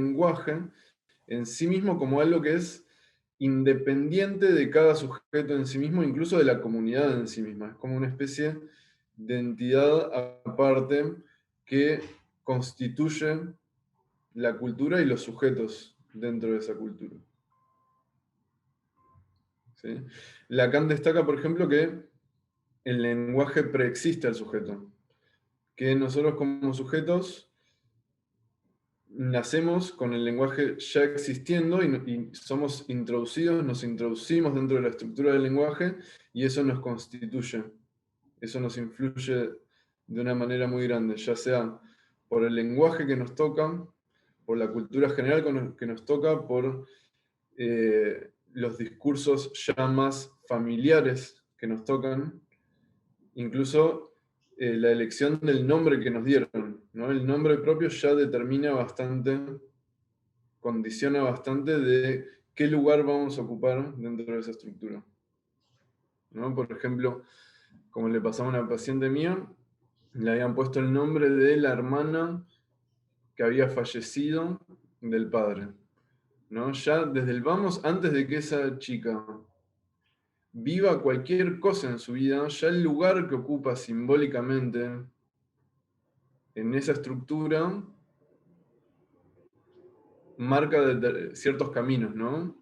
lenguaje en sí mismo como algo que es independiente de cada sujeto en sí mismo, incluso de la comunidad en sí misma. Es como una especie de entidad aparte que constituye la cultura y los sujetos dentro de esa cultura. ¿Sí? Lacan destaca, por ejemplo, que el lenguaje preexiste al sujeto, que nosotros como sujetos nacemos con el lenguaje ya existiendo y somos introducidos, nos introducimos dentro de la estructura del lenguaje y eso nos constituye, eso nos influye de una manera muy grande, ya sea por el lenguaje que nos toca, por la cultura general que nos toca, por los discursos ya más familiares que nos tocan, incluso la elección del nombre que nos dieron, ¿no? El nombre propio ya determina bastante, condiciona bastante de qué lugar vamos a ocupar dentro de esa estructura, ¿no? Por ejemplo, como le pasaba a una paciente mía, le habían puesto el nombre de la hermana que había fallecido del padre, ¿no? Ya desde el vamos, antes de que esa chica viva cualquier cosa en su vida, ya el lugar que ocupa simbólicamente en esa estructura marca ciertos caminos, ¿no?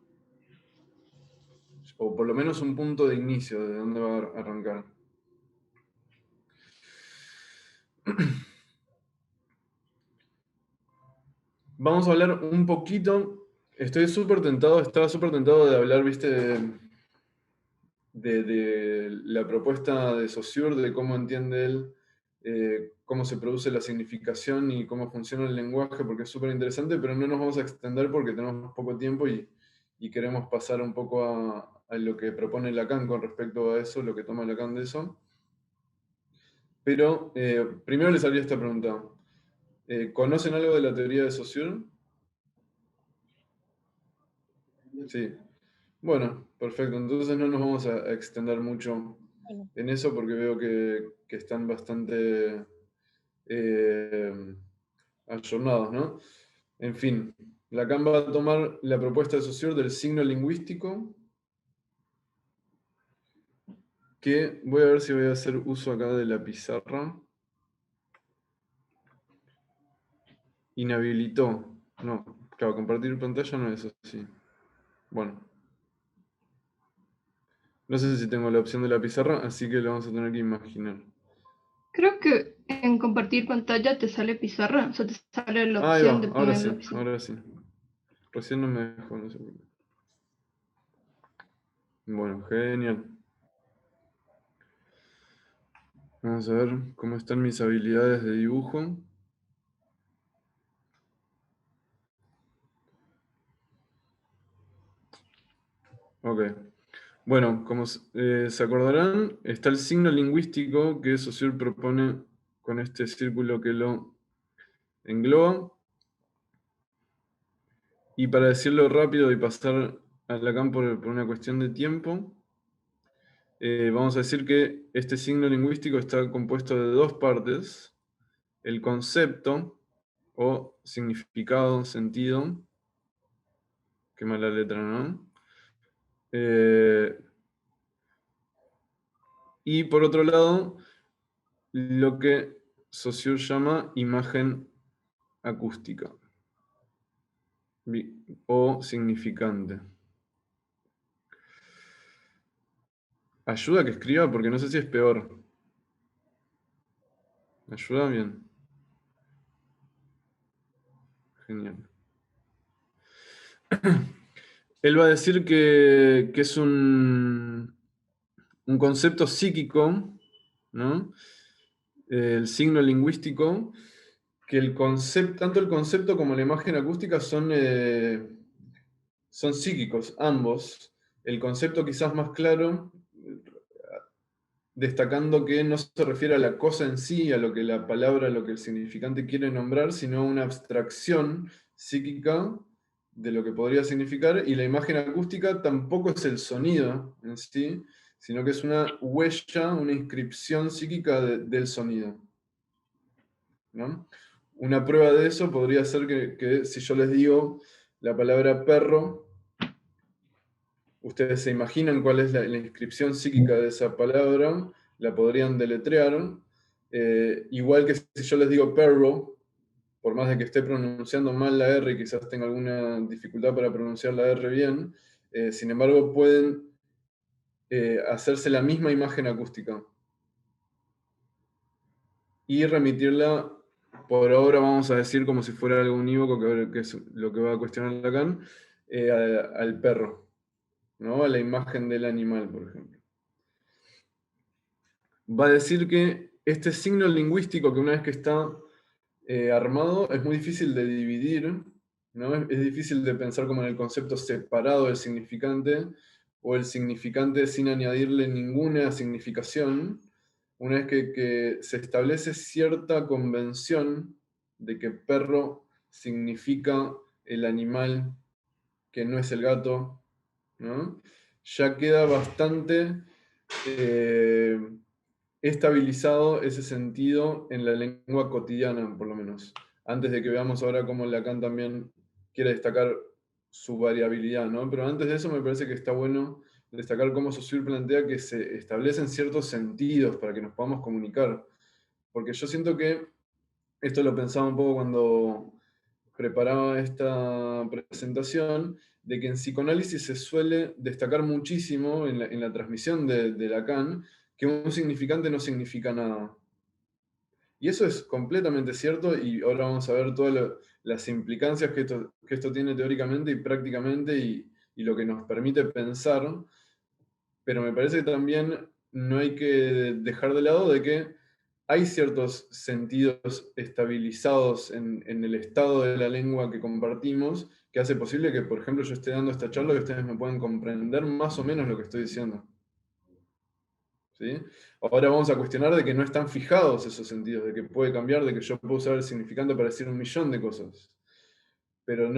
O por lo menos un punto de inicio de dónde va a arrancar. Vamos a hablar un poquito. Estaba súper tentado de hablar, viste, de la propuesta de Saussure, de cómo entiende él, cómo se produce la significación y cómo funciona el lenguaje, porque es súper interesante, pero no nos vamos a extender porque tenemos poco tiempo y queremos pasar un poco a lo que propone Lacan con respecto a eso, lo que toma Lacan de eso. Pero primero les haría esta pregunta. ¿Conocen algo de la teoría de Saussure? Sí. Bueno, perfecto. Entonces no nos vamos a extender mucho Bueno, en eso porque veo que están bastante eh, ayornados, ¿no? En fin, Lacan va a tomar la propuesta de Saussure del signo lingüístico, que voy a ver si voy a hacer uso acá de la pizarra. Inhabilitó. No, claro, compartir pantalla no es así. Bueno, no sé si tengo la opción de la pizarra, así que lo vamos a tener que imaginar. creo que en compartir pantalla te sale pizarra, o sea, te sale la Ah, ahí opción va, de ahora poner la sí, pizarra. ahora sí. Recién no me dejó, no sé por qué. Bueno, genial. Vamos a ver cómo están mis habilidades de dibujo. Ok. Bueno, como se acordarán, está el signo lingüístico que Saussure propone con este círculo que lo engloba. Y para decirlo rápido y pasar a Lacan por una cuestión de tiempo, vamos a decir que este signo lingüístico está compuesto de dos partes: el concepto o significado, sentido, qué mala letra, ¿no? Eh, y por otro lado, lo que Saussure llama imagen acústica o significante. Ayuda que escriba porque no sé si es peor. Ayuda bien. Genial. Él va a decir que es un concepto psíquico, ¿no? El signo lingüístico, que tanto el concepto como la imagen acústica son psíquicos, ambos. El concepto quizás más claro, destacando que no se refiere a la cosa en sí, a lo que la palabra, a lo que el significante quiere nombrar, sino a una abstracción psíquica de lo que podría significar, y la imagen acústica tampoco es el sonido en sí, sino que es una huella, una inscripción psíquica del sonido, ¿no? Una prueba de eso podría ser que si yo les digo la palabra perro, ustedes se imaginan cuál es la inscripción psíquica de esa palabra, la podrían deletrear. Igual que si yo les digo perro, por más de que esté pronunciando mal la R y quizás tenga alguna dificultad para pronunciar la R bien, sin embargo pueden hacerse la misma imagen acústica y remitirla, por ahora vamos a decir como si fuera algo unívoco, que es lo que va a cuestionar Lacan, al perro, ¿no? A la imagen del animal, por ejemplo. Va a decir que este signo lingüístico, que una vez que está armado, es muy difícil de dividir, ¿no? Es difícil de pensar como en el concepto separado del significante, o el significante sin añadirle ninguna significación. Una vez que se establece cierta convención de que perro significa el animal que no es el gato, ¿no? Ya queda bastante estabilizado ese sentido en la lengua cotidiana, por lo menos. Antes de que veamos ahora cómo Lacan también quiere destacar su variabilidad, ¿no? Pero antes de eso me parece que está bueno destacar cómo Saussure plantea que se establecen ciertos sentidos para que nos podamos comunicar. Porque yo siento que esto lo pensaba un poco cuando preparaba esta presentación, de que en psicoanálisis se suele destacar muchísimo en la transmisión de Lacan, que un significante no significa nada. Y eso es completamente cierto, y ahora vamos a ver todas las implicancias que esto tiene teóricamente y prácticamente, y lo que nos permite pensar, pero me parece que también no hay que dejar de lado de que hay ciertos sentidos estabilizados en el estado de la lengua que compartimos, que hace posible que, por ejemplo, yo esté dando esta charla y ustedes me puedan comprender más o menos lo que estoy diciendo. ¿Sí? Ahora vamos a cuestionar de que no están fijados esos sentidos, de que puede cambiar, de que yo puedo usar el significante para decir un millón de cosas. Pero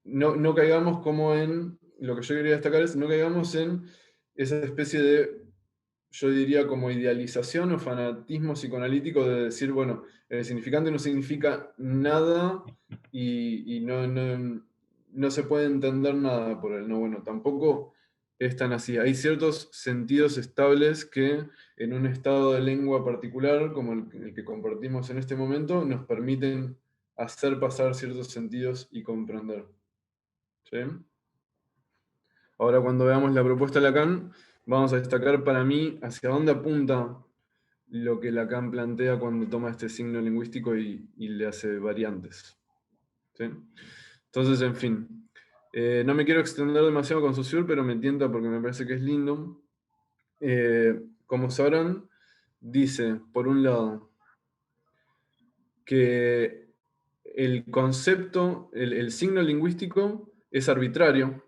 no caigamos como en, lo que yo quería destacar es, no caigamos en esa especie de, yo diría como idealización o fanatismo psicoanalítico de decir, bueno, el significante no significa nada y no se puede entender nada por él. No, bueno, tampoco es tan así. Hay ciertos sentidos estables que en un estado de lengua particular, como el que compartimos en este momento, nos permiten hacer pasar ciertos sentidos y comprender. ¿Sí? Ahora, cuando veamos la propuesta de Lacan, vamos a destacar para mí hacia dónde apunta lo que Lacan plantea cuando toma este signo lingüístico y le hace variantes. ¿Sí? Entonces, en fin, no me quiero extender demasiado con Saussure, pero me tienta porque me parece que es lindo. Como sabrán, dice, por un lado, que el concepto, el signo lingüístico es arbitrario.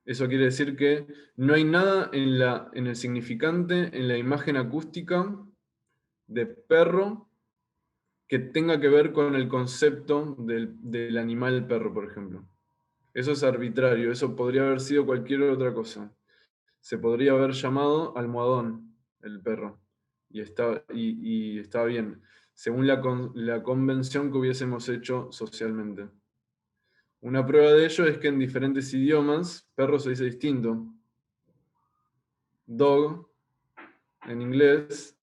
Eso quiere decir que no hay nada en el significante, en la imagen acústica de perro, que tenga que ver con el concepto del animal perro, por ejemplo. Eso es arbitrario, eso podría haber sido cualquier otra cosa. Se podría haber llamado almohadón el perro, y está bien, según la convención que hubiésemos hecho socialmente. Una prueba de ello es que en diferentes idiomas, perro se dice distinto. Dog, en inglés,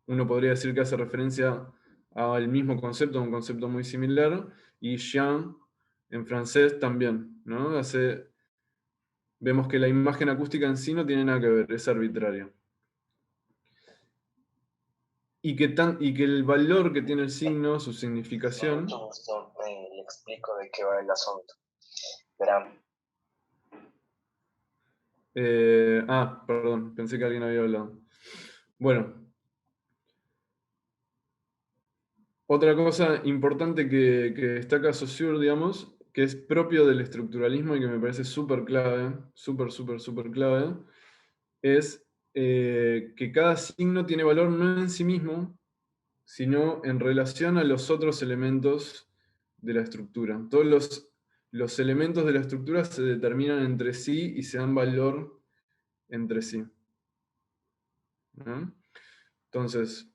uno podría decir que hace referencia al mismo concepto, un concepto muy similar, y chien, en francés también, ¿no? Vemos que la imagen acústica en sí no tiene nada que ver, es arbitraria. Y que el valor que tiene el signo, su significación... Mucho gusto, le explico de qué va el asunto. Verán. Perdón, pensé que alguien había hablado. Bueno, otra cosa importante que destaca Saussure, digamos, que es propio del estructuralismo y que me parece súper clave, súper clave, es que cada signo tiene valor no en sí mismo, sino en relación a los otros elementos de la estructura. Todos los elementos de la estructura se determinan entre sí y se dan valor entre sí. ¿No? Entonces,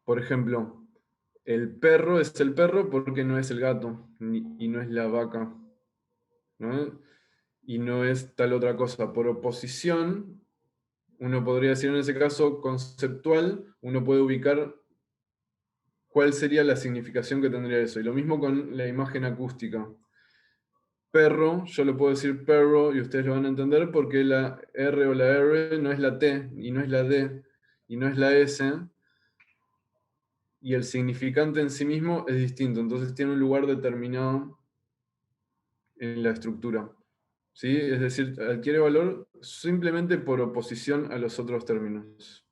Por ejemplo, el perro es el perro porque no es el gato, y no es la vaca, ¿no? Y no es tal otra cosa. Por oposición, uno podría decir en ese caso conceptual, uno puede ubicar cuál sería la significación que tendría eso. Y lo mismo con la imagen acústica. Perro, yo le puedo decir perro y ustedes lo van a entender porque la R o la R no es la T, y no es la D, y no es la S, y el significante en sí mismo es distinto, entonces tiene un lugar determinado en la estructura. ¿Sí? Es decir, adquiere valor simplemente por oposición a los otros términos.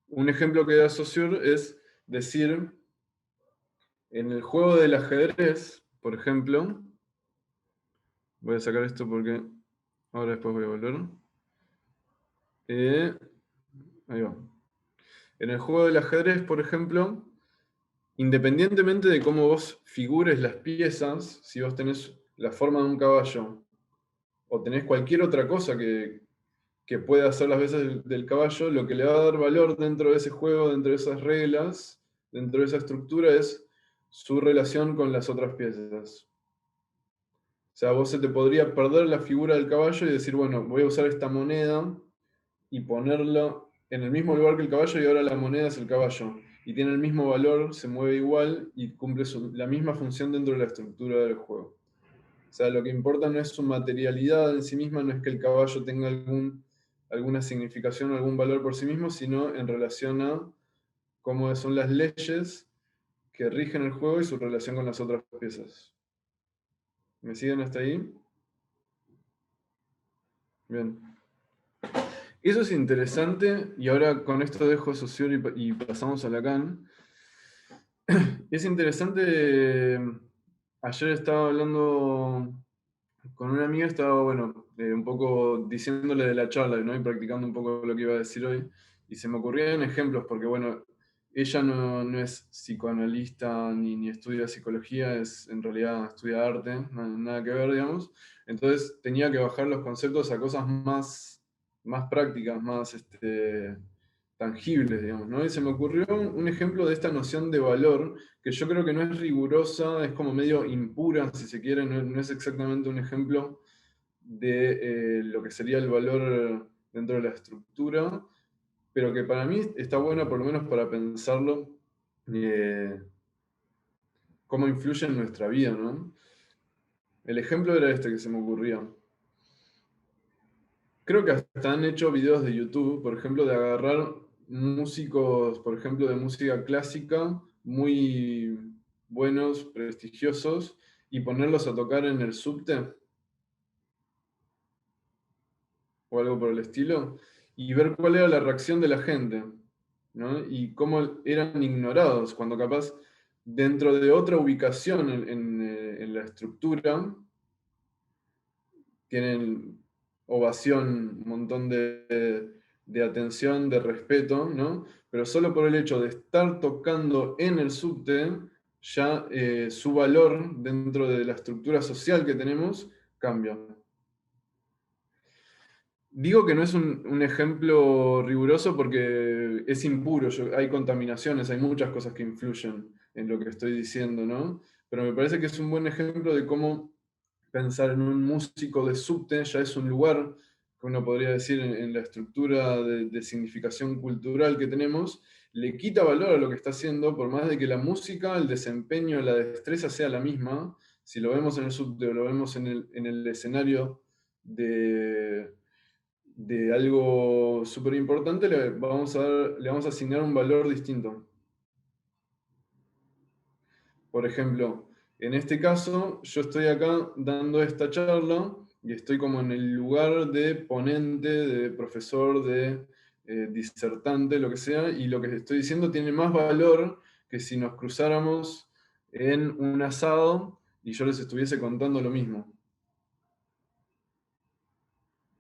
Un ejemplo que da Saussure es decir, en el juego del ajedrez, por ejemplo, voy a sacar esto porque ahora después voy a volver. Ahí va. En el juego del ajedrez, por ejemplo, independientemente de cómo vos figures las piezas, si vos tenés la forma de un caballo o tenés cualquier otra cosa que pueda hacer las veces del caballo, lo que le va a dar valor dentro de ese juego, dentro de esas reglas, dentro de esa estructura, es su relación con las otras piezas. O sea, vos se te podría perder la figura del caballo y decir, bueno, voy a usar esta moneda y ponerlo en el mismo lugar que el caballo y ahora la moneda es el caballo. Y tiene el mismo valor, se mueve igual y cumple la misma función dentro de la estructura del juego. O sea, lo que importa no es su materialidad en sí misma, no es que el caballo tenga alguna significación o algún valor por sí mismo, sino en relación a cómo son las leyes que rigen el juego y su relación con las otras piezas. ¿Me siguen hasta ahí? Bien. Eso es interesante, y ahora con esto dejo Saussure y pasamos a Lacan. Es interesante, ayer estaba hablando con una amiga, estaba, bueno, un poco diciéndole de la charla, ¿no? Y practicando un poco lo que iba a decir hoy, y se me ocurrían ejemplos, porque, bueno, ella no es psicoanalista ni estudia psicología, en realidad estudia arte, nada que ver, digamos. Entonces tenía que bajar los conceptos a cosas más prácticas, más tangibles, digamos, ¿no? Y se me ocurrió un ejemplo de esta noción de valor, que yo creo que no es rigurosa, es como medio impura, si se quiere, no es exactamente un ejemplo de lo que sería el valor dentro de la estructura, pero que para mí está buena por lo menos para pensarlo, cómo influye en nuestra vida, ¿no? El ejemplo era este que se me ocurría. Creo que hasta han hecho videos de YouTube, por ejemplo, de agarrar músicos, por ejemplo, de música clásica, muy buenos, prestigiosos, y ponerlos a tocar en el subte o algo por el estilo, y ver cuál era la reacción de la gente, ¿no? Y cómo eran ignorados, cuando capaz dentro de otra ubicación en la estructura, tienen ovación, un montón de atención, de respeto, ¿no? Pero solo por el hecho de estar tocando en el subte, ya su valor dentro de la estructura social que tenemos cambia. Digo que no es un ejemplo riguroso porque es impuro, hay contaminaciones, hay muchas cosas que influyen en lo que estoy diciendo, ¿no? Pero me parece que es un buen ejemplo de cómo pensar en un músico de subte ya es un lugar que uno podría decir en la estructura de significación cultural que tenemos, le quita valor a lo que está haciendo, por más de que la música, el desempeño, la destreza sea la misma, si lo vemos en el subte o lo vemos en el escenario de algo súper importante, le vamos a asignar un valor distinto. Por ejemplo, en este caso, yo estoy acá dando esta charla y estoy como en el lugar de ponente, de profesor, de disertante, lo que sea, y lo que estoy diciendo tiene más valor que si nos cruzáramos en un asado y yo les estuviese contando lo mismo.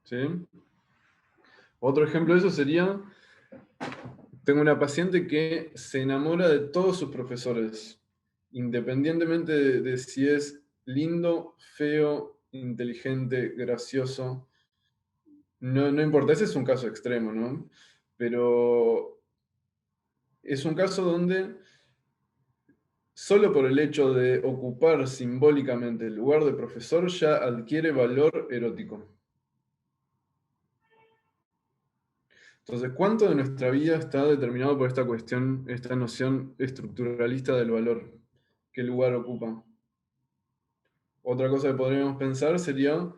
¿Sí? Otro ejemplo de eso sería, tengo una paciente que se enamora de todos sus profesores, independientemente de si es lindo, feo, inteligente, gracioso. No importa, ese es un caso extremo, ¿no? Pero es un caso donde solo por el hecho de ocupar simbólicamente el lugar de profesor ya adquiere valor erótico. Entonces, ¿cuánto de nuestra vida está determinado por esta cuestión, esta noción estructuralista del valor? ¿Qué lugar ocupa? Otra cosa que podríamos pensar sería,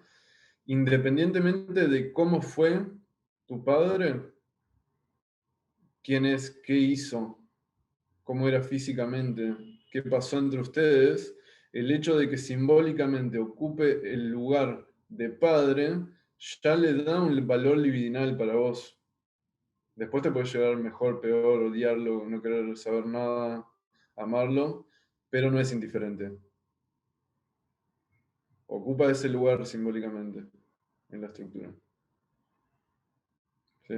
independientemente de cómo fue tu padre, quién es, qué hizo, cómo era físicamente, qué pasó entre ustedes, el hecho de que simbólicamente ocupe el lugar de padre ya le da un valor libidinal para vos. Después te puede llegar mejor, peor, odiarlo, no querer saber nada, amarlo, pero no es indiferente. Ocupa ese lugar simbólicamente en la estructura. ¿Sí?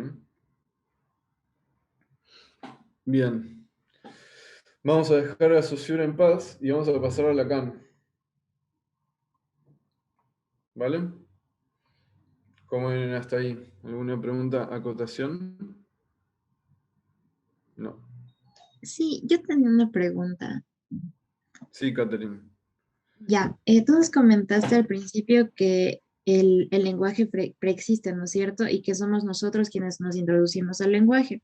Bien. Vamos a dejar a Saussure en paz y vamos a pasar a Lacan. ¿Vale? ¿Cómo vienen hasta ahí? ¿Alguna pregunta, acotación? No. Sí, yo tenía una pregunta. Sí, Catherine. Ya, tú nos comentaste al principio que el lenguaje preexiste, ¿no es cierto? Y que somos nosotros quienes nos introducimos al lenguaje.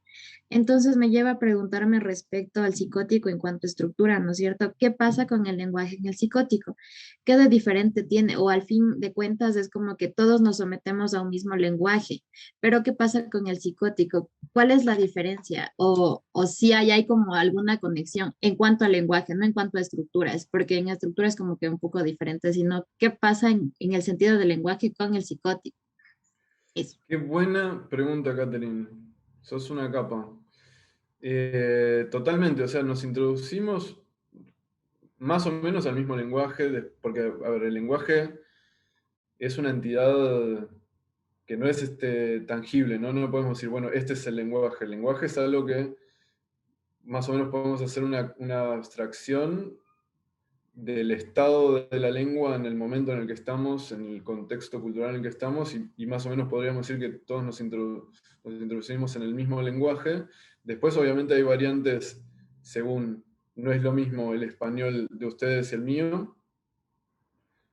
Entonces me lleva a preguntarme respecto al psicótico en cuanto a estructura, ¿no es cierto? ¿Qué pasa con el lenguaje en el psicótico? ¿Qué de diferente tiene? O al fin de cuentas es como que todos nos sometemos a un mismo lenguaje, pero ¿qué pasa con el psicótico? ¿Cuál es la diferencia? O si hay como alguna conexión en cuanto al lenguaje, no en cuanto a estructuras, porque en estructuras como que un poco diferente, sino qué pasa en el sentido del lenguaje con el psicótico. Eso. Qué buena pregunta, Catherine. Sos una capa. Totalmente, o sea, nos introducimos más o menos al mismo lenguaje, porque, a ver, el lenguaje es una entidad que no es tangible, ¿no? No podemos decir, bueno, este es el lenguaje. El lenguaje es algo que más o menos podemos hacer una abstracción del estado de la lengua en el momento en el que estamos, en el contexto cultural en el que estamos, y más o menos podríamos decir que todos nos introducimos en el mismo lenguaje. Después, obviamente, hay variantes según, no es lo mismo el español de ustedes y el mío,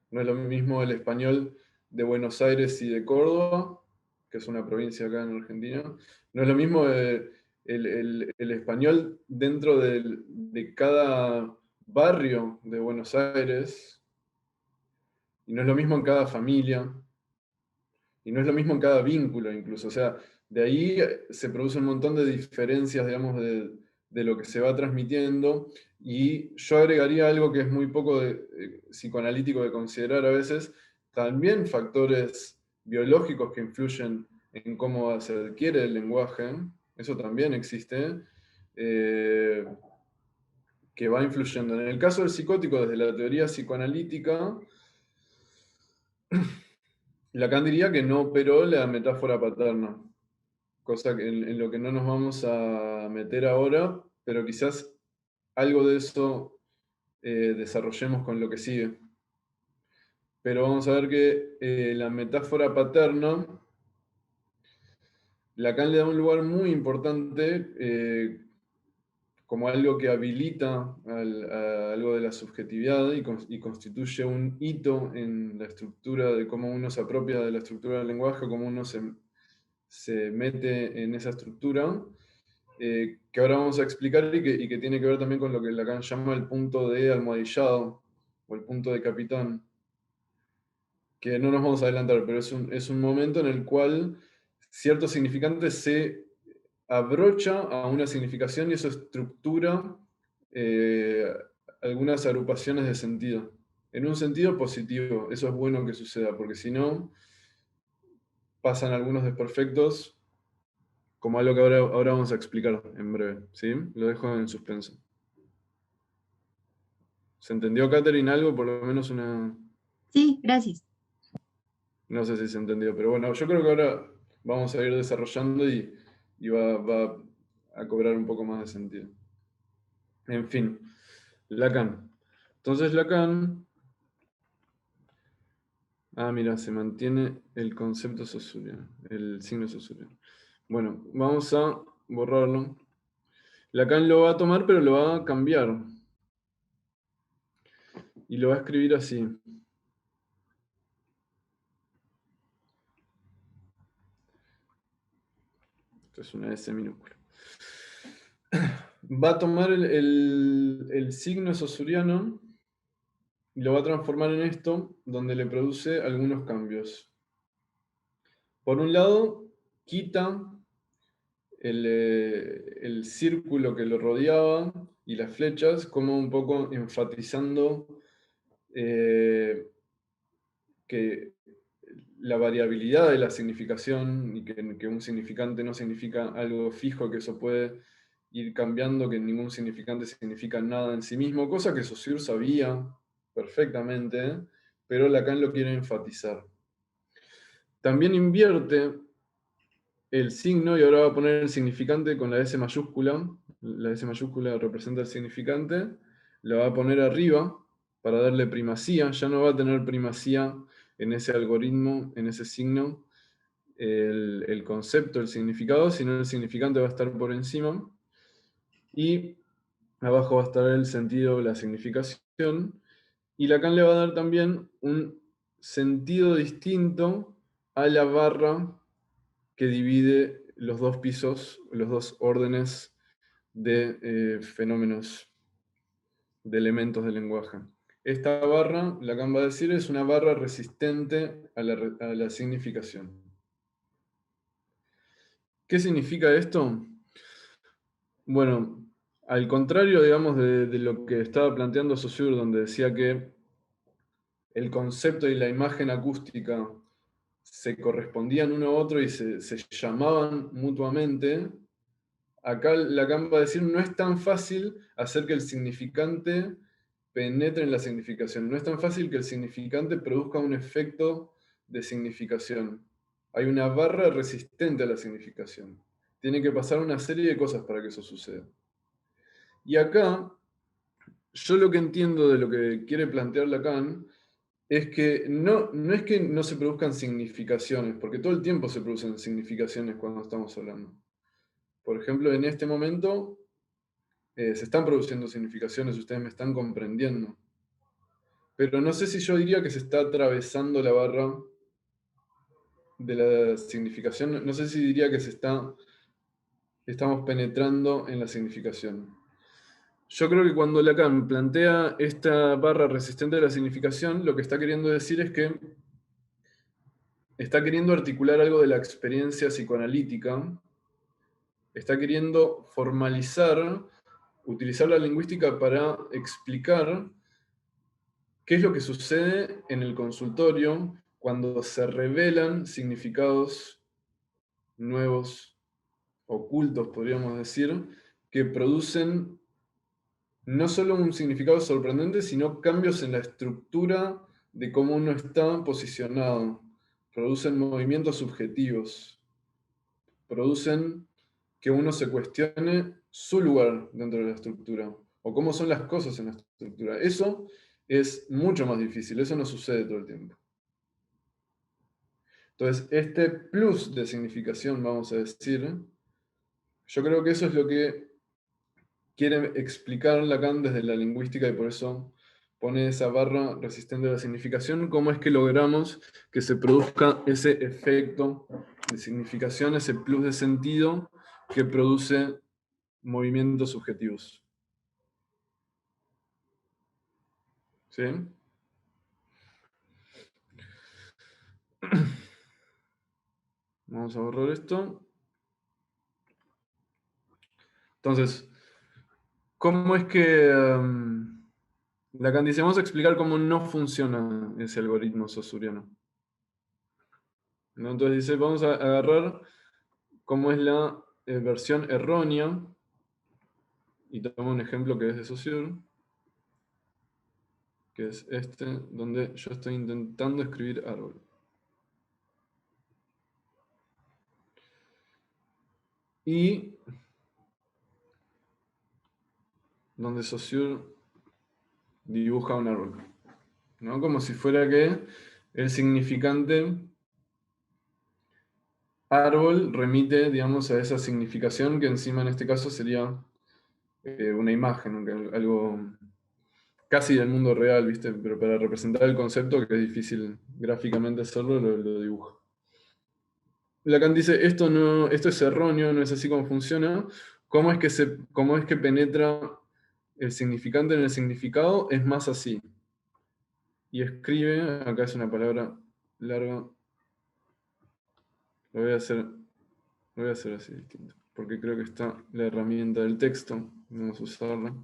no es lo mismo el español de Buenos Aires y de Córdoba, que es una provincia acá en Argentina, no es lo mismo el español dentro de cada barrio de Buenos Aires, y no es lo mismo en cada familia, y no es lo mismo en cada vínculo incluso. O sea, de ahí se produce un montón de diferencias, digamos, de lo que se va transmitiendo, y yo agregaría algo que es muy poco psicoanalítico de considerar a veces, también factores biológicos que influyen en cómo se adquiere el lenguaje, eso también existe, eh, que va influyendo. En el caso del psicótico, desde la teoría psicoanalítica, Lacan diría que no operó la metáfora paterna, cosa que en lo que no nos vamos a meter ahora, pero quizás algo de eso desarrollemos con lo que sigue. Pero vamos a ver que la metáfora paterna, Lacan le da un lugar muy importante como algo que habilita a algo de la subjetividad y constituye un hito en la estructura de cómo uno se apropia de la estructura del lenguaje, cómo uno se mete en esa estructura, que ahora vamos a explicar y que tiene que ver también con lo que Lacan llama el punto de almohadillado o el punto de capitán, que no nos vamos a adelantar, pero es un momento en el cual cierto significante se abrocha a una significación y eso estructura eh, algunas agrupaciones de sentido. En un sentido positivo, eso es bueno que suceda, porque si no, pasan algunos desperfectos, como algo que ahora vamos a explicar en breve. ¿Sí? Lo dejo en suspenso. ¿Se entendió, Catherine, algo? Por lo menos una... Sí, gracias. No sé si se entendió, pero bueno, yo creo que ahora vamos a ir desarrollando y va a cobrar un poco más de sentido. En fin, Lacan. Entonces Lacan... Ah, mira, se mantiene el concepto saussuriano, el signo saussuriano. Bueno, vamos a borrarlo. Lacan lo va a tomar, pero lo va a cambiar. Y lo va a escribir así. Esto es una S minúscula. Va a tomar el signo saussuriano y lo va a transformar en esto, donde le produce algunos cambios. Por un lado, quita el círculo que lo rodeaba y las flechas, como un poco enfatizando que la variabilidad de la significación y que un significante no significa algo fijo, que eso puede ir cambiando, que ningún significante significa nada en sí mismo, cosa que Saussure sabía perfectamente, pero Lacan lo quiere enfatizar. También invierte el signo y ahora va a poner el significante con la S mayúscula. La S mayúscula representa el significante. La va a poner arriba para darle primacía. Ya no va a tener primacía en ese algoritmo, en ese signo, el concepto, el significado, sino el significante va a estar por encima. Y abajo va a estar el sentido, la significación. Y Lacan le va a dar también un sentido distinto a la barra que divide los dos pisos, los dos órdenes de fenómenos, de elementos del lenguaje. Esta barra, Lacan va a decir, es una barra resistente a la significación. ¿Qué significa esto? Bueno, al contrario, digamos, de lo que estaba planteando Saussure, donde decía que el concepto y la imagen acústica se correspondían uno a otro y se llamaban mutuamente, acá Lacan va a decir, no es tan fácil hacer que el significante penetre en la significación. No es tan fácil que el significante produzca un efecto de significación. Hay una barra resistente a la significación. Tiene que pasar una serie de cosas para que eso suceda. Y acá, yo lo que entiendo de lo que quiere plantear Lacan es que no es que no se produzcan significaciones, porque todo el tiempo se producen significaciones cuando estamos hablando. Por ejemplo, en este momento se están produciendo significaciones, ustedes me están comprendiendo. Pero no sé si yo diría que se está atravesando la barra de la significación, no sé si diría que estamos penetrando en la significación. Yo creo que cuando Lacan plantea esta barra resistente de la significación, lo que está queriendo decir es que está queriendo articular algo de la experiencia psicoanalítica, está queriendo formalizar, utilizar la lingüística para explicar qué es lo que sucede en el consultorio cuando se revelan significados nuevos, ocultos, podríamos decir, que producen no solo un significado sorprendente, sino cambios en la estructura de cómo uno está posicionado. Producen movimientos subjetivos. Producen que uno se cuestione su lugar dentro de la estructura, o cómo son las cosas en la estructura. Eso es mucho más difícil, eso no sucede todo el tiempo. Entonces, este plus de significación, vamos a decir, yo creo que eso es lo que quiere explicar Lacan desde la lingüística y por eso pone esa barra resistente a la significación, cómo es que logramos que se produzca ese efecto de significación, ese plus de sentido que produce movimientos subjetivos. ¿Sí? Vamos a borrar esto. Entonces, ¿cómo es que Lacan dice, vamos a explicar cómo no funciona ese algoritmo saussuriano? ¿No? Entonces dice, vamos a agarrar cómo es la versión errónea, y tomo un ejemplo que es de Saussure, que es este, donde yo estoy intentando escribir árbol. Y donde Saussure dibuja un árbol, ¿no? Como si fuera que el significante árbol remite, digamos, a esa significación que encima en este caso sería una imagen, algo casi del mundo real, ¿viste? Pero para representar el concepto, que es difícil gráficamente hacerlo, lo dibujo. Lacan dice, esto es erróneo, no es así como funciona. ¿Cómo es que penetra el significante en el significado? Es más así. Y escribe, acá es una palabra larga, lo voy a hacer así distinto, porque creo que está la herramienta del texto, vamos a usarla.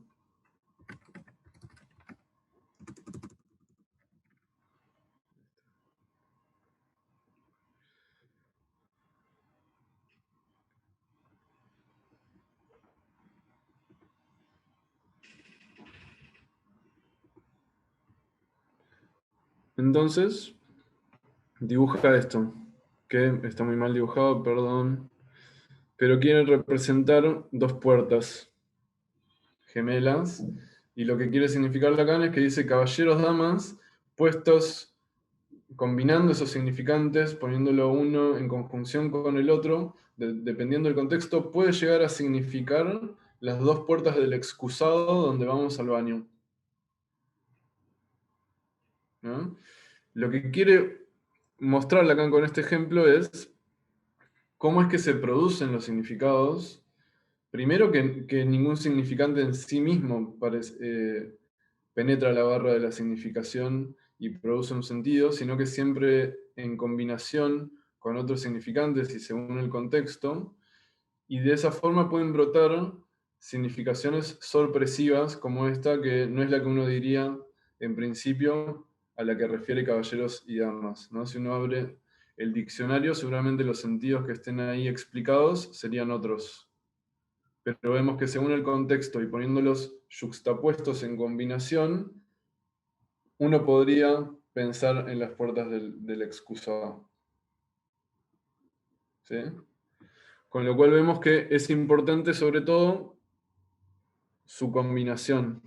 Entonces, dibuja esto, que está muy mal dibujado, perdón, pero quiere representar dos puertas gemelas, y lo que quiere significar Lacan es que dice caballeros, damas, puestos, combinando esos significantes, poniéndolo uno en conjunción con el otro, dependiendo del contexto, puede llegar a significar las dos puertas del excusado donde vamos al baño. ¿No? Lo que quiere mostrar Lacan con este ejemplo es cómo es que se producen los significados. Primero que ningún significante en sí mismo penetra la barra de la significación y produce un sentido, sino que siempre en combinación con otros significantes y según el contexto, y de esa forma pueden brotar significaciones sorpresivas como esta, que no es la que uno diría en principio a la que refiere caballeros y damas, ¿no? Si uno abre el diccionario, seguramente los sentidos que estén ahí explicados serían otros. Pero vemos que según el contexto y poniéndolos yuxtapuestos en combinación, uno podría pensar en las puertas del excusado. ¿Sí? Con lo cual vemos que es importante sobre todo su combinación.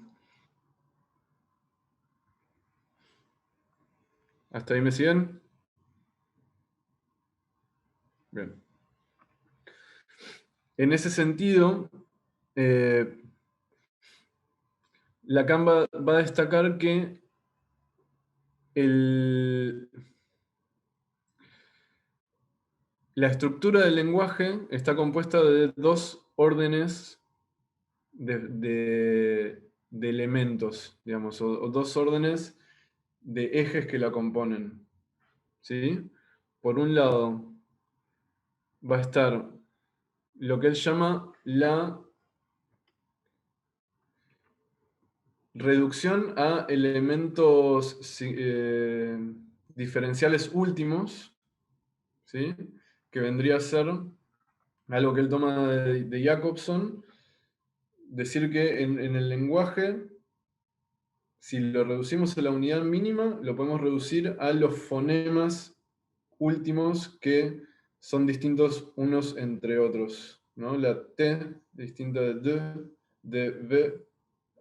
¿Hasta ahí me siguen? Bien. En ese sentido, Lacan va a destacar que la estructura del lenguaje está compuesta de dos órdenes de elementos, digamos, o dos órdenes de ejes que la componen. ¿Sí? Por un lado, va a estar lo que él llama la reducción a elementos diferenciales últimos, ¿sí? Que vendría a ser algo que él toma de Jacobson, decir que en el lenguaje, si lo reducimos a la unidad mínima, lo podemos reducir a los fonemas últimos que son distintos unos entre otros, ¿no? La T distinta de V,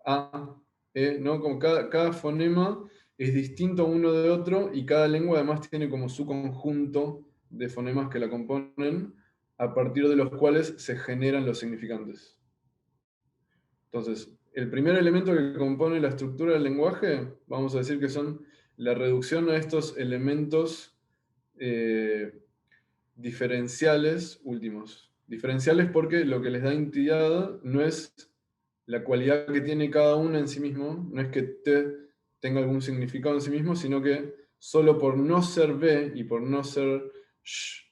A, E, ¿no? Como cada fonema es distinto uno de otro y cada lengua además tiene como su conjunto de fonemas que la componen, a partir de los cuales se generan los significantes. Entonces, el primer elemento que compone la estructura del lenguaje, vamos a decir que son la reducción a estos elementos diferenciales últimos. Diferenciales porque lo que les da entidad no es la cualidad que tiene cada una en sí mismo, no es que T tenga algún significado en sí mismo, sino que solo por no ser B y por no ser sh,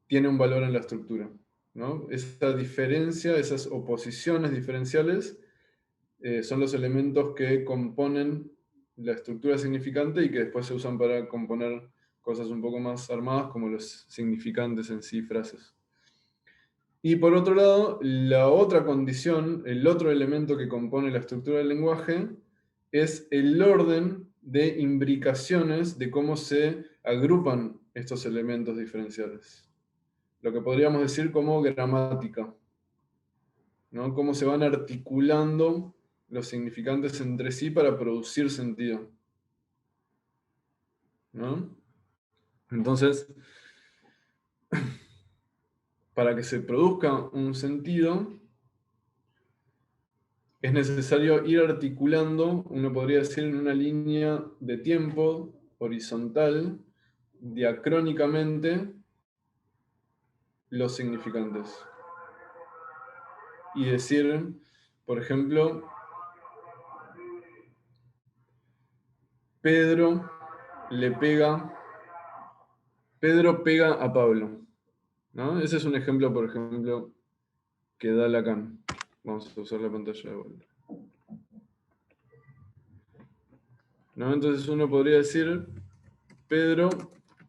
tiene un valor en la estructura, ¿no? Esa diferencia, esas oposiciones diferenciales, son los elementos que componen la estructura significante y que después se usan para componer cosas un poco más armadas como los significantes en sí, frases. Y por otro lado, la otra condición, el otro elemento que compone la estructura del lenguaje, es el orden de imbricaciones de cómo se agrupan estos elementos diferenciales. Lo que podríamos decir como gramática, ¿no? Cómo se van articulando los significantes entre sí para producir sentido, ¿no? Entonces, para que se produzca un sentido, es necesario ir articulando, uno podría decir, en una línea de tiempo horizontal, diacrónicamente, los significantes. Y decir, por ejemplo, Pedro pega a Pablo, ¿no? Ese es un ejemplo, por ejemplo, que da Lacan. Vamos a usar la pantalla de vuelta. ¿No? Entonces uno podría decir, Pedro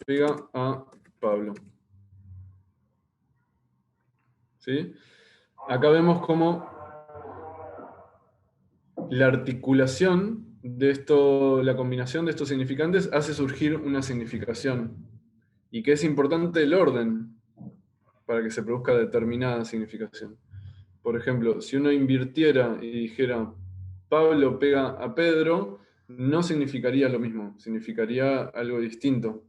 pega a Pablo. ¿Sí? Acá vemos cómo la articulación de esto, la combinación de estos significantes hace surgir una significación. Y que es importante el orden para que se produzca determinada significación. Por ejemplo, si uno invirtiera y dijera Pablo pega a Pedro, no significaría lo mismo, significaría algo distinto.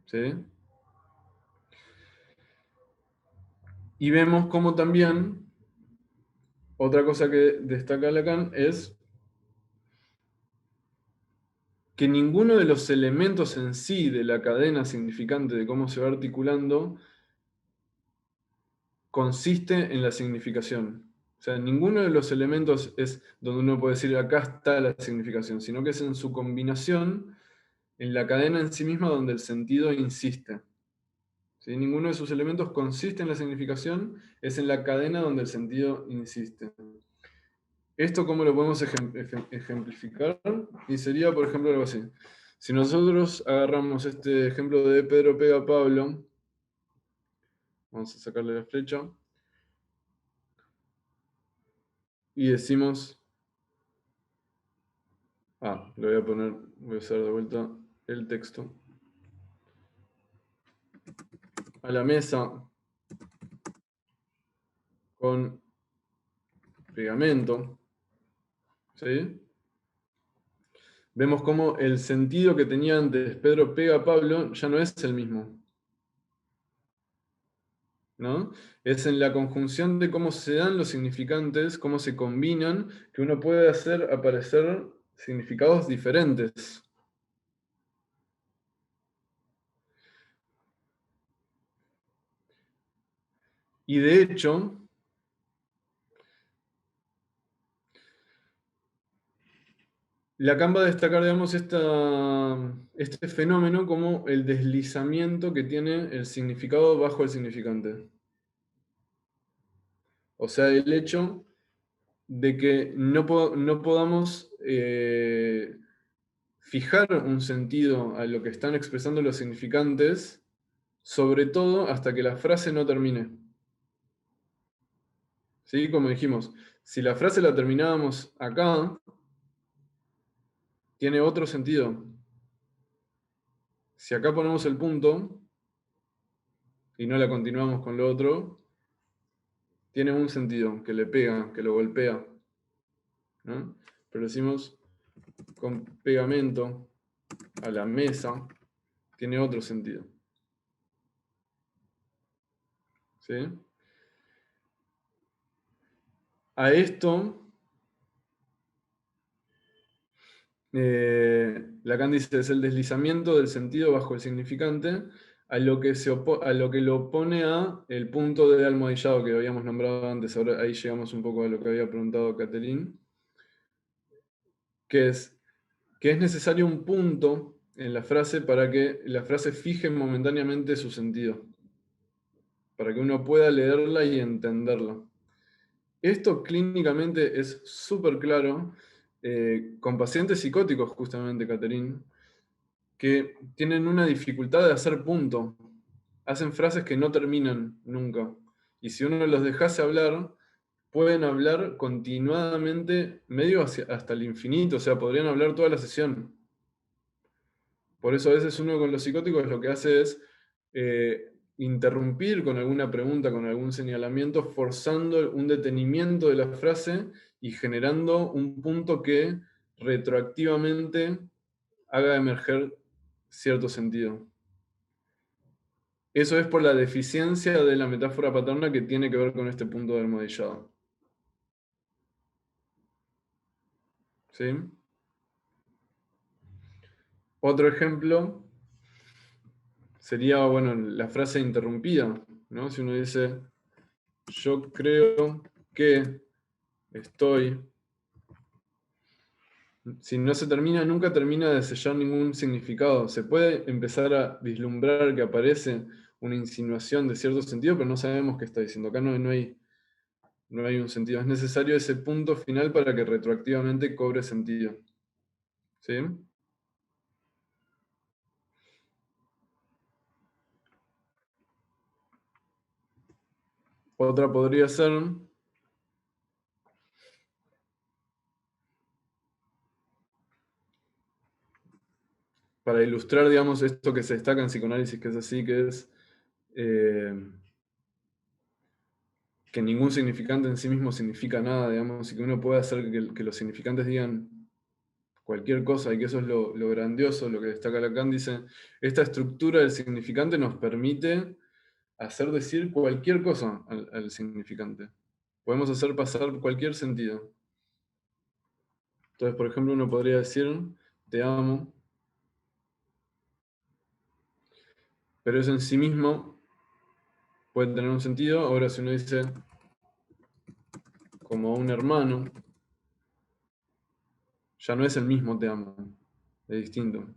¿Sí? Y vemos cómo también, otra cosa que destaca Lacan es que ninguno de los elementos en sí de la cadena significante de cómo se va articulando consiste en la significación. O sea, ninguno de los elementos es donde uno puede decir acá está la significación, sino que es en su combinación, en la cadena en sí misma donde el sentido insiste. ¿Sí? Ninguno de sus elementos consiste en la significación, es en la cadena donde el sentido insiste. ¿Esto cómo lo podemos ejemplificar? Y sería, por ejemplo, algo así. Si nosotros agarramos este ejemplo de Pedro pega a Pablo, vamos a sacarle la flecha, y decimos, lo voy a poner, voy a usar de vuelta el texto. A la mesa con pegamento, ¿sí? Vemos cómo el sentido que tenía antes Pedro pega a Pablo ya no es el mismo, ¿no? Es en la conjunción de cómo se dan los significantes, cómo se combinan, que uno puede hacer aparecer significados diferentes. Y de hecho, Lacan va a destacar, digamos, este fenómeno como el deslizamiento que tiene el significado bajo el significante. O sea, el hecho de que no podamos fijar un sentido a lo que están expresando los significantes, sobre todo hasta que la frase no termine. ¿Sí? Como dijimos, si la frase la terminábamos acá, tiene otro sentido. Si acá ponemos el punto y no la continuamos con lo otro, tiene un sentido, que le pega, que lo golpea, ¿no? Pero decimos con pegamento a la mesa, tiene otro sentido. ¿Sí? A esto, Lacan dice, es el deslizamiento del sentido bajo el significante, a lo que lo opone a el punto de almohadillado que habíamos nombrado antes. Ahora ahí llegamos un poco a lo que había preguntado Catherine, que es necesario un punto en la frase para que la frase fije momentáneamente su sentido, para que uno pueda leerla y entenderla. Esto clínicamente es súper claro con pacientes psicóticos, justamente, Catherine, que tienen una dificultad de hacer punto. Hacen frases que no terminan nunca. Y si uno los dejase hablar, pueden hablar continuadamente, medio hasta el infinito, o sea, podrían hablar toda la sesión. Por eso a veces uno con los psicóticos lo que hace es interrumpir con alguna pregunta, con algún señalamiento, forzando un detenimiento de la frase y generando un punto que retroactivamente haga emerger cierto sentido. Eso es por la deficiencia de la metáfora paterna que tiene que ver con este punto de almohadillado. ¿Sí? Otro ejemplo sería, bueno, la frase interrumpida, ¿no? Si uno dice, yo creo que estoy... Si no se termina, nunca termina de sellar ningún significado. Se puede empezar a vislumbrar que aparece una insinuación de cierto sentido, pero no sabemos qué está diciendo. Acá no hay un sentido. Es necesario ese punto final para que retroactivamente cobre sentido. ¿Sí? Otra podría ser, para ilustrar, digamos, esto que se destaca en psicoanálisis, que es así, que es que ningún significante en sí mismo significa nada, digamos, y que uno puede hacer que los significantes digan cualquier cosa, y que eso es lo grandioso, lo que destaca Lacan, dice, esta estructura del significante nos permite hacer decir cualquier cosa al significante. Podemos hacer pasar cualquier sentido. Entonces, por ejemplo, uno podría decir, te amo, pero eso en sí mismo puede tener un sentido. Ahora, si uno dice, como un hermano, ya no es el mismo te amo, es distinto.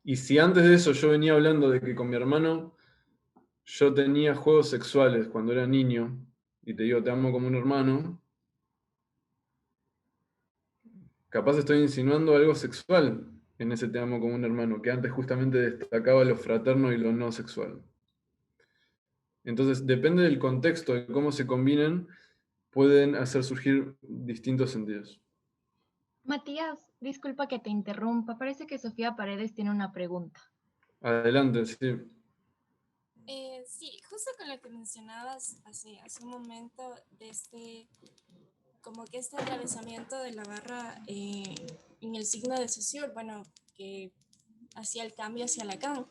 Y si antes de eso yo venía hablando de que con mi hermano yo tenía juegos sexuales cuando era niño, y te digo te amo como un hermano, capaz estoy insinuando algo sexual en ese te amo como un hermano, que antes justamente destacaba lo fraterno y lo no sexual. Entonces, depende del contexto, de cómo se combinen, pueden hacer surgir distintos sentidos. Matías, disculpa que te interrumpa. Parece que Sofía Paredes tiene una pregunta. Adelante, sí. Sí, justo con lo que mencionabas hace un momento, de como que este atravesamiento de la barra en el signo de Saussure, bueno, que hacía el cambio hacia Lacan.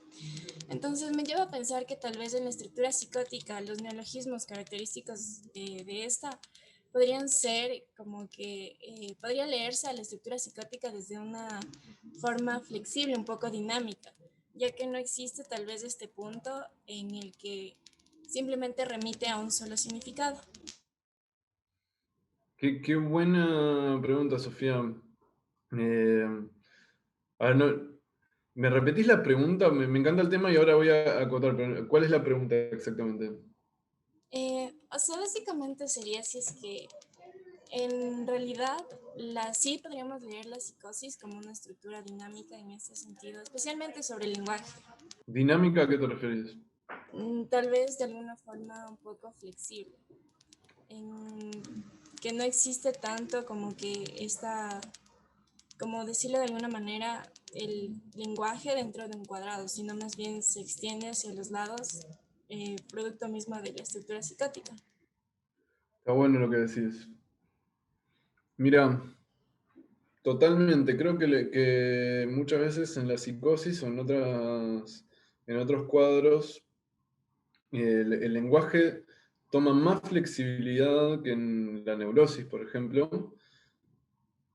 Entonces me lleva a pensar que tal vez en la estructura psicótica los neologismos característicos de esta podrían ser como que podría leerse a la estructura psicótica desde una forma flexible, un poco dinámica, ya que no existe tal vez este punto en el que simplemente remite a un solo significado. Qué buena pregunta, Sofía. Eh, a ver, ¿me repetís la pregunta? Me encanta el tema y ahora voy a acotar, pero ¿cuál es la pregunta exactamente? O sea, básicamente sería si es que en realidad sí podríamos leer la psicosis como una estructura dinámica en ese sentido, especialmente sobre el lenguaje. ¿Dinámica a qué te referís? Tal vez de alguna forma un poco flexible, en que no existe tanto como que como decirlo de alguna manera, el lenguaje dentro de un cuadrado, sino más bien se extiende hacia los lados, producto mismo de la estructura psicótica. Está bueno lo que decís. Mira, totalmente. Creo que muchas veces en la psicosis o en otros cuadros, el lenguaje toma más flexibilidad que en la neurosis, por ejemplo,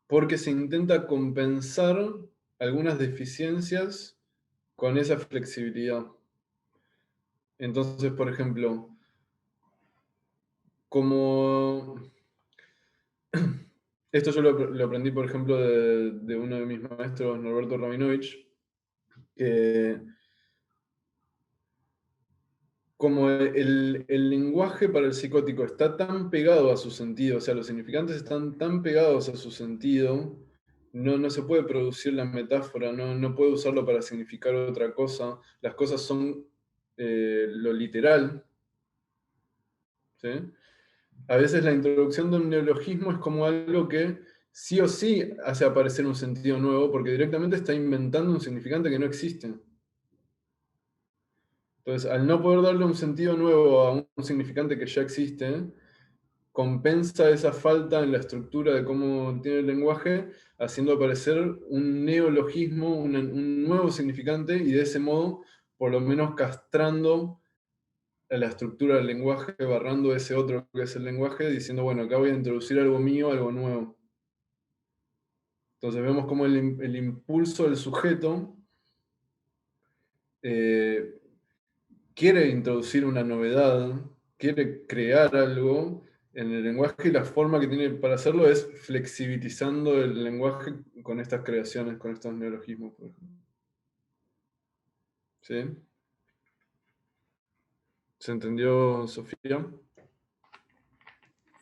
porque se intenta compensar algunas deficiencias con esa flexibilidad. Entonces, por ejemplo, como esto yo lo aprendí, por ejemplo, de uno de mis maestros, Norberto Rabinovich, que como el lenguaje para el psicótico está tan pegado a su sentido, o sea, los significantes están tan pegados a su sentido, no se puede producir la metáfora, no puede usarlo para significar otra cosa. Las cosas son lo literal, ¿sí? A veces la introducción de un neologismo es como algo que sí o sí hace aparecer un sentido nuevo, porque directamente está inventando un significante que no existe. Entonces, al no poder darle un sentido nuevo a un significante que ya existe, compensa esa falta en la estructura de cómo tiene el lenguaje, haciendo aparecer un neologismo, un nuevo significante, y de ese modo, por lo menos castrando a la estructura del lenguaje, barrando ese otro que es el lenguaje, diciendo, bueno, acá voy a introducir algo mío, algo nuevo. Entonces vemos cómo el impulso del sujeto quiere introducir una novedad, quiere crear algo en el lenguaje, y la forma que tiene para hacerlo es flexibilizando el lenguaje con estas creaciones, con estos neologismos, por ejemplo. ¿Sí? ¿Se entendió, Sofía?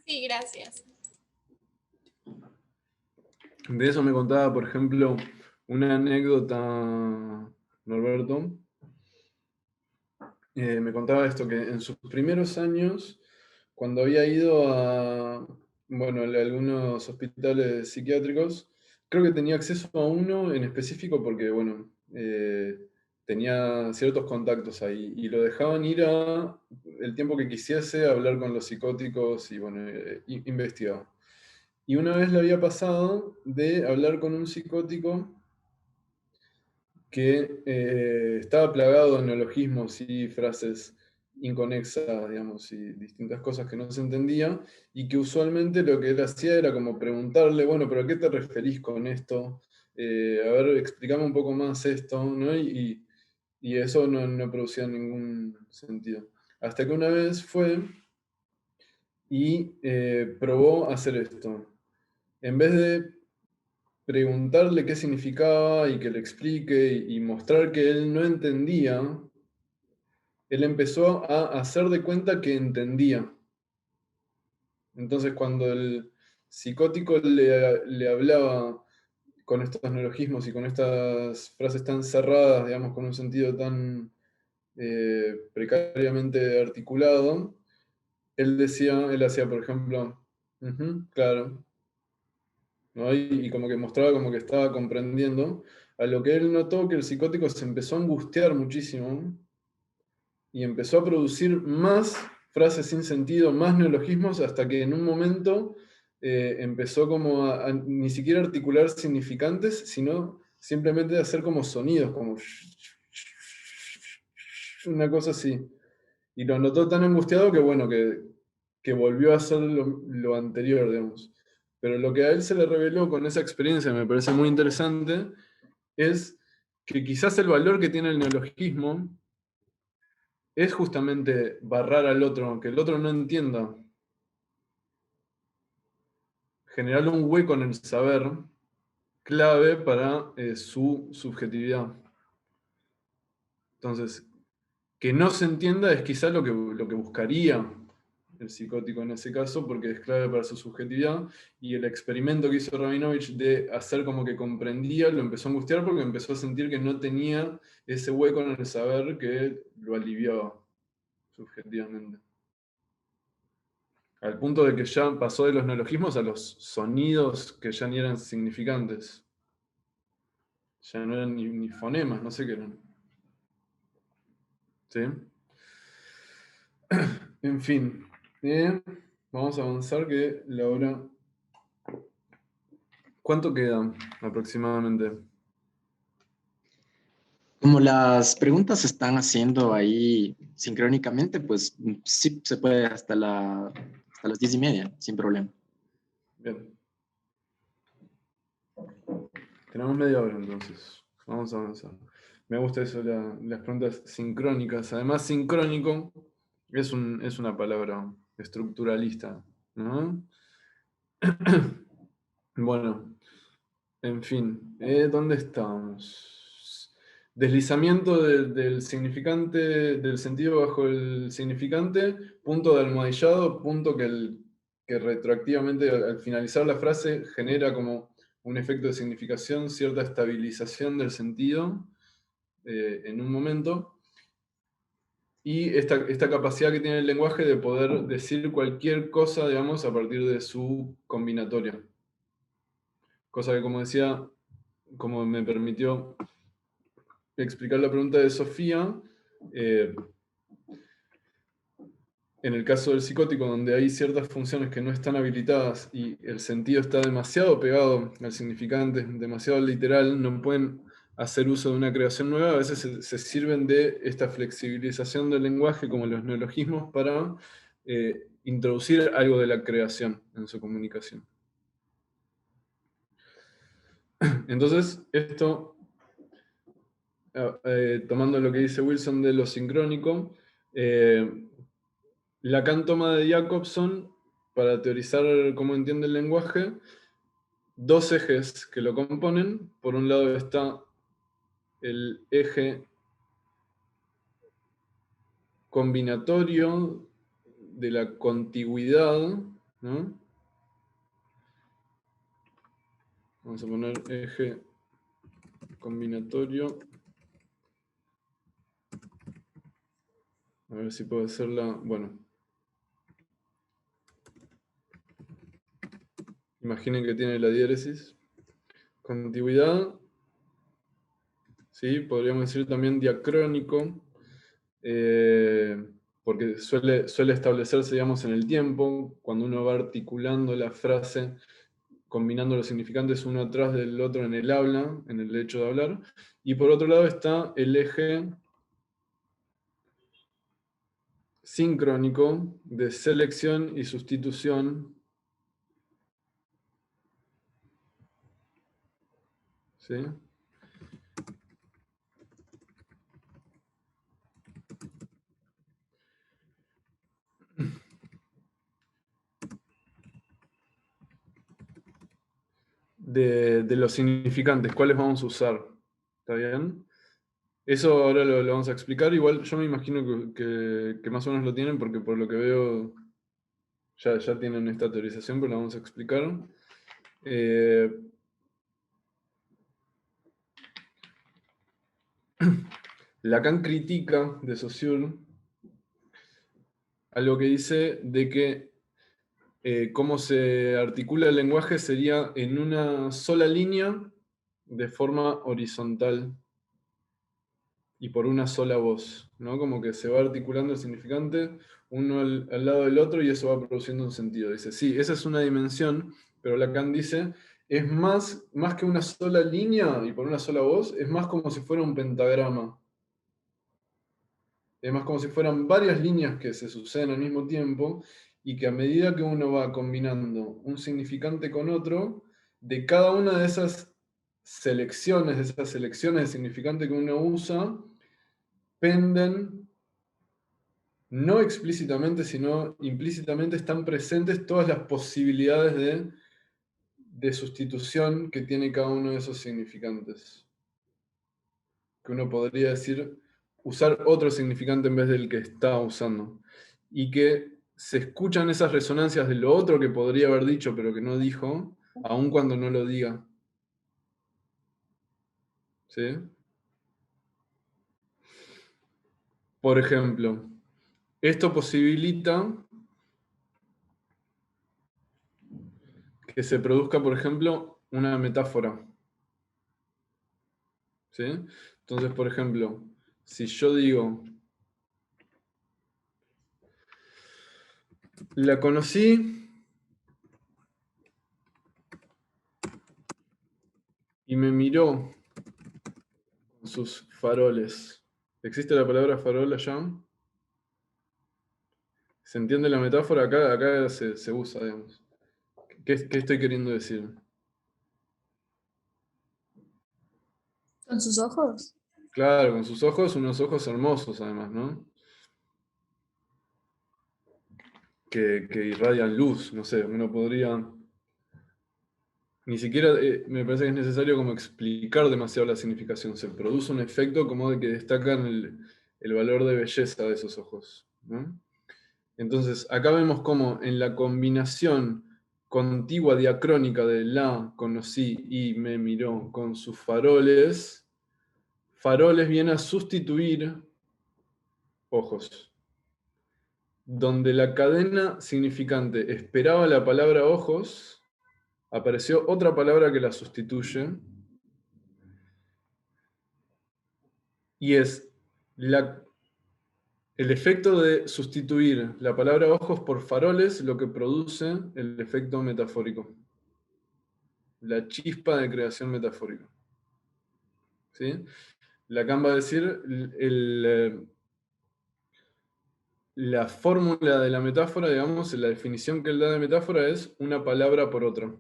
Sí, gracias. De eso me contaba, por ejemplo, una anécdota, Norberto. Me contaba esto, que en sus primeros años, cuando había ido a, bueno, a algunos hospitales psiquiátricos, creo que tenía acceso a uno en específico porque, bueno, tenía ciertos contactos ahí, y lo dejaban ir a el tiempo que quisiese a hablar con los psicóticos y, bueno, investigaba. Y una vez le había pasado de hablar con un psicótico que estaba plagado de neologismos y frases inconexas, digamos, y distintas cosas que no se entendía, y que usualmente lo que él hacía era como preguntarle, bueno, pero ¿a qué te referís con esto? A ver, explícame un poco más esto, ¿no? Y eso no producía ningún sentido. Hasta que una vez fue y probó hacer esto. En vez de preguntarle qué significaba y que le explique y mostrar que él no entendía, él empezó a hacer de cuenta que entendía. Entonces, cuando el psicótico le hablaba con estos neologismos y con estas frases tan cerradas, digamos, con un sentido tan precariamente articulado, él hacía, por ejemplo, "Ujú, claro", ¿no? Y como que mostraba como que estaba comprendiendo, a lo que él notó que el psicótico se empezó a angustiar muchísimo y empezó a producir más frases sin sentido, más neologismos, hasta que en un momento empezó como a ni siquiera articular significantes, sino simplemente a hacer como sonidos, como una cosa así. Y lo notó tan angustiado que, bueno, que volvió a hacer lo anterior, digamos. Pero lo que a él se le reveló con esa experiencia, me parece muy interesante, es que quizás el valor que tiene el neologismo es justamente barrar al otro, aunque el otro no entienda. Generar un hueco en el saber clave para su subjetividad. Entonces, que no se entienda es quizás lo que buscaría el psicótico en ese caso, porque es clave para su subjetividad, y el experimento que hizo Rabinovich de hacer como que comprendía, lo empezó a angustiar porque empezó a sentir que no tenía ese hueco en el saber que lo aliviaba subjetivamente. Al punto de que ya pasó de los neologismos a los sonidos que ya ni eran significantes. Ya no eran ni fonemas, no sé qué eran. ¿Sí? En fin. Vamos a avanzar que la hora... ¿Cuánto queda aproximadamente? Como las preguntas se están haciendo ahí sincrónicamente, pues sí se puede hasta las 10:30, sin problema. Bien. Tenemos media hora entonces. Vamos a avanzar. Me gusta eso, las preguntas sincrónicas. Además, sincrónico es una palabra estructuralista, ¿no? Bueno, en fin, ¿dónde estamos? Deslizamiento del significante, del sentido bajo el significante, punto de almohadillado, punto que retroactivamente al finalizar la frase genera como un efecto de significación, cierta estabilización del sentido en un momento, y esta capacidad que tiene el lenguaje de poder decir cualquier cosa, digamos, a partir de su combinatoria. Cosa que, como decía, como me permitió explicar la pregunta de Sofía, en el caso del psicótico, donde hay ciertas funciones que no están habilitadas y el sentido está demasiado pegado al significante, demasiado literal, no pueden hacer uso de una creación nueva, a veces se sirven de esta flexibilización del lenguaje, como los neologismos, para introducir algo de la creación en su comunicación. Entonces, esto, tomando lo que dice Wilson de lo sincrónico, Lacan toma de Jacobson, para teorizar cómo entiende el lenguaje, dos ejes que lo componen. Por un lado está el eje combinatorio de la contigüidad, ¿no? Vamos a poner eje combinatorio. A ver si puedo hacerla. Bueno. Imaginen que tiene la diéresis. Contigüidad. ¿Sí? Podríamos decir también diacrónico. Porque suele establecerse, digamos, en el tiempo. Cuando uno va articulando la frase, combinando los significantes uno atrás del otro en el habla, en el hecho de hablar. Y por otro lado está el eje sincrónico de selección y sustitución. ¿Sí? De los significantes, ¿cuáles vamos a usar? ¿Está bien? Eso ahora lo vamos a explicar. Igual yo me imagino que más o menos lo tienen, porque por lo que veo ya tienen esta teorización, pero la vamos a explicar. Lacan critica de Saussure algo que dice de que cómo se articula el lenguaje sería en una sola línea de forma horizontal y por una sola voz, ¿no? Como que se va articulando el significante uno al lado del otro y eso va produciendo un sentido. Dice, sí, esa es una dimensión, pero Lacan dice, es más que una sola línea y por una sola voz, es más como si fuera un pentagrama. Es más como si fueran varias líneas que se suceden al mismo tiempo y que a medida que uno va combinando un significante con otro, de cada una de esas selecciones de significante que uno usa, penden, no explícitamente, sino implícitamente están presentes todas las posibilidades de sustitución que tiene cada uno de esos significantes. Que uno podría decir, usar otro significante en vez del que está usando. Y que se escuchan esas resonancias de lo otro que podría haber dicho, pero que no dijo, aun cuando no lo diga. ¿Sí? Por ejemplo, esto posibilita que se produzca, por ejemplo, una metáfora. ¿Sí? Entonces, por ejemplo, si yo digo, la conocí y me miró con sus faroles. ¿Existe la palabra farol allá? ¿Se entiende la metáfora? Acá se usa, digamos. ¿Qué estoy queriendo decir? ¿Con sus ojos? Claro, con sus ojos, unos ojos hermosos además, ¿no? Que irradian luz, no sé, uno podría... Ni siquiera me parece que es necesario como explicar demasiado la significación. Se produce un efecto como de que destacan el valor de belleza de esos ojos, ¿no? Entonces, acá vemos como en la combinación contigua diacrónica de la conocí y me miró con sus faroles, faroles viene a sustituir ojos. Donde la cadena significante esperaba la palabra ojos, apareció otra palabra que la sustituye, y es el efecto de sustituir la palabra ojos por faroles lo que produce el efecto metafórico. La chispa de creación metafórica. ¿Sí? Lacan va a decir, la fórmula de la metáfora, digamos, la definición que él da de metáfora es una palabra por otra.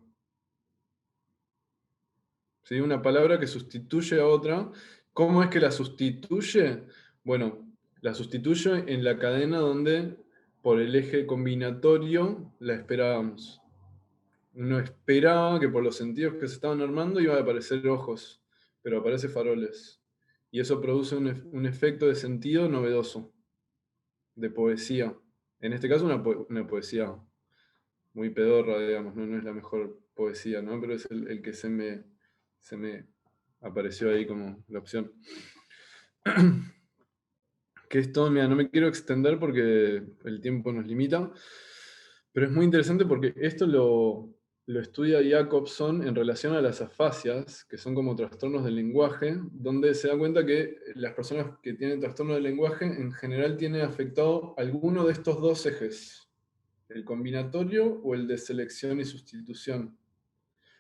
¿sí? Una palabra que sustituye a otra. ¿Cómo es que la sustituye? Bueno, la sustituye en la cadena donde por el eje combinatorio la esperábamos. Uno esperaba que por los sentidos que se estaban armando iba a aparecer ojos, pero aparece faroles. Y eso produce un efecto de sentido novedoso, de poesía. En este caso una poesía muy pedorra, digamos, ¿no? No es la mejor poesía, ¿no? Pero es el que se me apareció ahí como la opción. Que esto, mira, no me quiero extender porque el tiempo nos limita, pero es muy interesante porque esto lo estudia Jacobson en relación a las afasias, que son como trastornos del lenguaje, donde se da cuenta que las personas que tienen trastorno del lenguaje en general tienen afectado alguno de estos dos ejes, el combinatorio o el de selección y sustitución.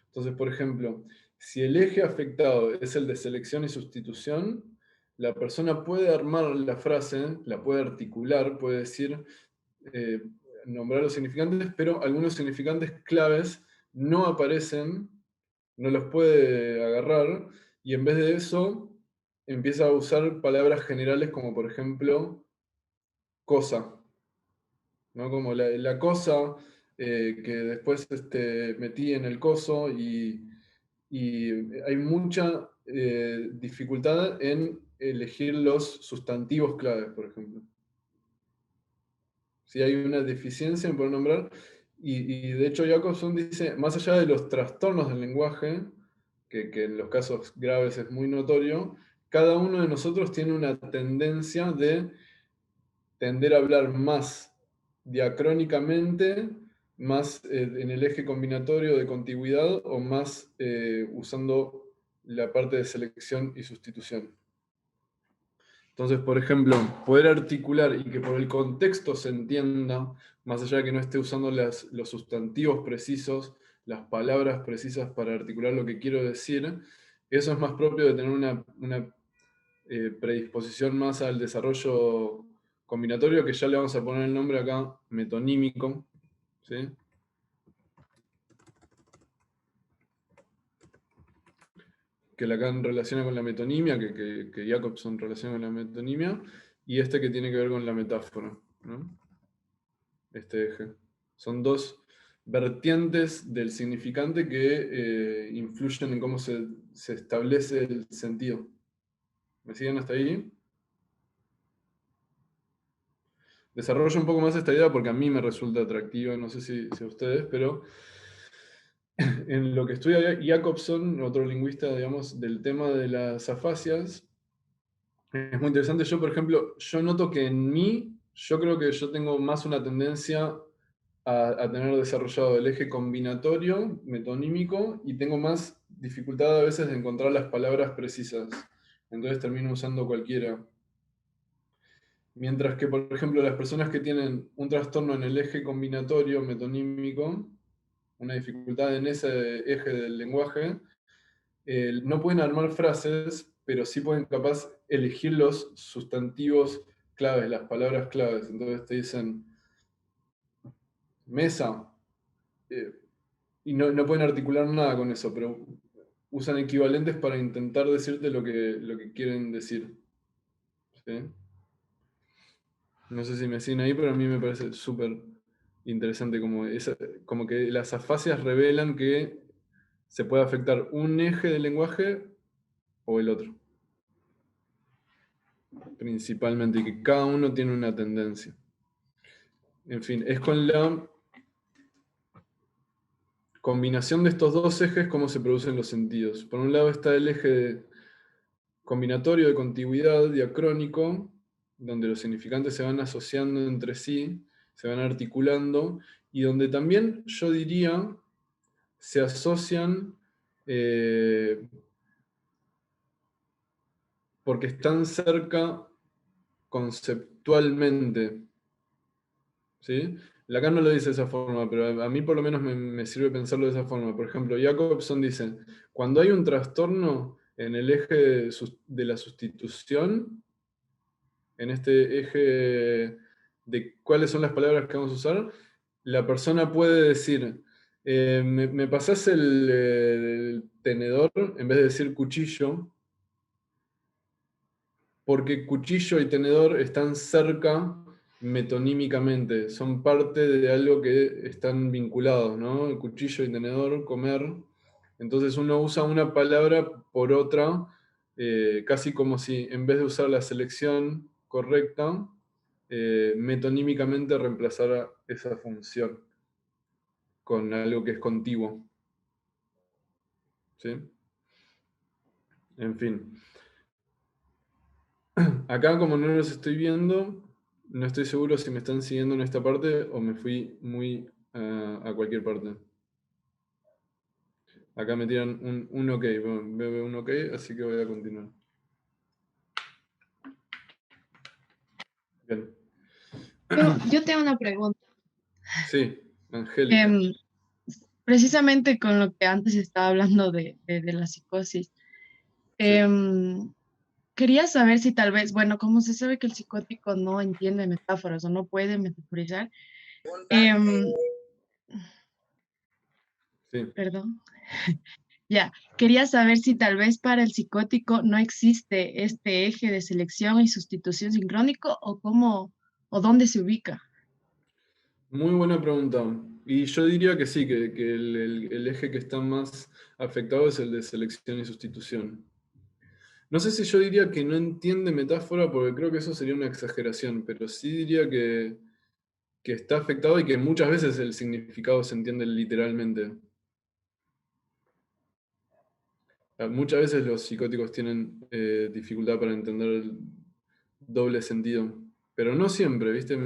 Entonces, por ejemplo, si el eje afectado es el de selección y sustitución, la persona puede armar la frase, la puede articular, puede decir, nombrar los significantes, pero algunos significantes claves no aparecen, no los puede agarrar, y en vez de eso empieza a usar palabras generales como por ejemplo cosa, ¿no? Como la cosa que después metí en el coso y hay mucha dificultad en elegir los sustantivos claves, por ejemplo. Si hay una deficiencia en poder nombrar, y de hecho Jacobson dice, más allá de los trastornos del lenguaje, que en los casos graves es muy notorio, cada uno de nosotros tiene una tendencia de tender a hablar más diacrónicamente, más en el eje combinatorio de contigüidad o más usando la parte de selección y sustitución. Entonces, por ejemplo, poder articular y que por el contexto se entienda, más allá de que no esté usando los sustantivos precisos, las palabras precisas para articular lo que quiero decir, eso es más propio de tener una predisposición más al desarrollo combinatorio, que ya le vamos a poner el nombre acá, metonímico, ¿sí? Que Lacan relaciona con la metonimia, que Jacobson relaciona con la metonimia, y este que tiene que ver con la metáfora, ¿no? Este eje. Son dos vertientes del significante que influyen en cómo se establece el sentido. ¿Me siguen hasta ahí? Desarrollo un poco más esta idea porque a mí me resulta atractiva, no sé si a ustedes, pero en lo que estudia Jacobson, otro lingüista, digamos, del tema de las afasias, es muy interesante. Yo, por ejemplo, yo noto que en mí, yo creo que yo tengo más una tendencia a tener desarrollado el eje combinatorio, metonímico, y tengo más dificultad a veces de encontrar las palabras precisas. Entonces termino usando cualquiera. Mientras que, por ejemplo, las personas que tienen un trastorno en el eje combinatorio metonímico, una dificultad en ese eje del lenguaje, no pueden armar frases, pero sí pueden capaz elegir los sustantivos claves, las palabras claves. Entonces te dicen mesa, y no pueden articular nada con eso, pero usan equivalentes para intentar decirte lo que quieren decir. ¿Sí? No sé si me siguen ahí, pero a mí me parece súper interesante como que las afasias revelan que se puede afectar un eje del lenguaje o el otro. Principalmente, y que cada uno tiene una tendencia. En fin, es con la combinación de estos dos ejes cómo se producen los sentidos. Por un lado está el eje combinatorio de contigüidad diacrónico, donde los significantes se van asociando entre sí, se van articulando, y donde también, yo diría, se asocian porque están cerca conceptualmente. ¿Sí? Lacan no lo dice de esa forma, pero a mí por lo menos me sirve pensarlo de esa forma. Por ejemplo, Jacobson dice, cuando hay un trastorno en el eje de la sustitución, en este eje de cuáles son las palabras que vamos a usar, la persona puede decir, Me pasás el tenedor en vez de decir cuchillo, porque cuchillo y tenedor están cerca metonímicamente, son parte de algo que están vinculados, ¿no? El cuchillo y tenedor, comer. Entonces uno usa una palabra por otra, casi como si en vez de usar la selección correcta, metonímicamente reemplazara esa función con algo que es contiguo. ¿Sí? En fin. Acá, como no los estoy viendo, no estoy seguro si me están siguiendo en esta parte o me fui muy a cualquier parte. Acá me tiran un OK, veo un OK, así que voy a continuar. Bien. Yo tengo una pregunta. Sí, Angélica. Precisamente con lo que antes estaba hablando de la psicosis. Sí. Quería saber si tal vez, bueno, como se sabe que el psicótico no entiende metáforas o no puede metaforizar, Sí. perdón, ya, quería saber si tal vez para el psicótico no existe este eje de selección y sustitución sincrónico o cómo, o dónde se ubica. Muy buena pregunta. Y yo diría que sí, que el eje que está más afectado es el de selección y sustitución. No sé si yo diría que no entiende metáfora, porque creo que eso sería una exageración, pero sí diría que está afectado y que muchas veces el significado se entiende literalmente. Muchas veces los psicóticos tienen dificultad para entender el doble sentido, pero no siempre, ¿viste?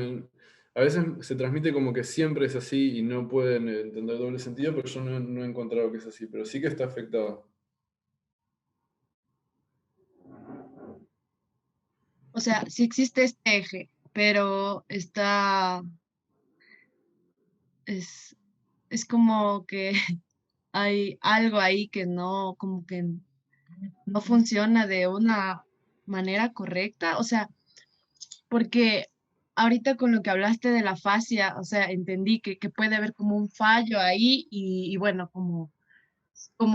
A veces se transmite como que siempre es así y no pueden entender doble sentido, pero yo no he encontrado que es así, pero sí que está afectado. O sea, sí existe este eje, pero es como que hay algo ahí que no, como que no funciona de una manera correcta. O sea, porque ahorita con lo que hablaste de la fascia, o sea, entendí que puede haber como un fallo ahí y bueno, como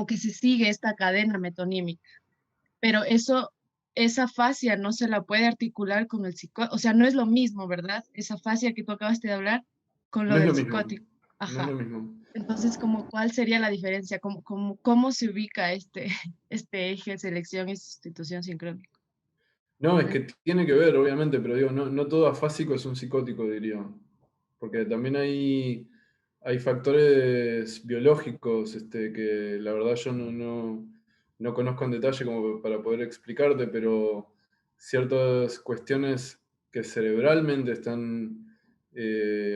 que se sigue esta cadena metonímica. Pero esa fascia no se la puede articular con el psicótico, o sea, no es lo mismo, ¿verdad? Esa fascia que tú acabaste de hablar con lo No es del lo mismo, psicótico. no es lo Ajá. mismo. Entonces, ¿cuál sería la diferencia? ¿Cómo se ubica este eje de selección y sustitución sincrónica? No, es que tiene que ver, obviamente, pero digo, no todo afásico es un psicótico, diría. Porque también hay factores biológicos que la verdad yo no conozco en detalle como para poder explicarte, pero ciertas cuestiones que cerebralmente están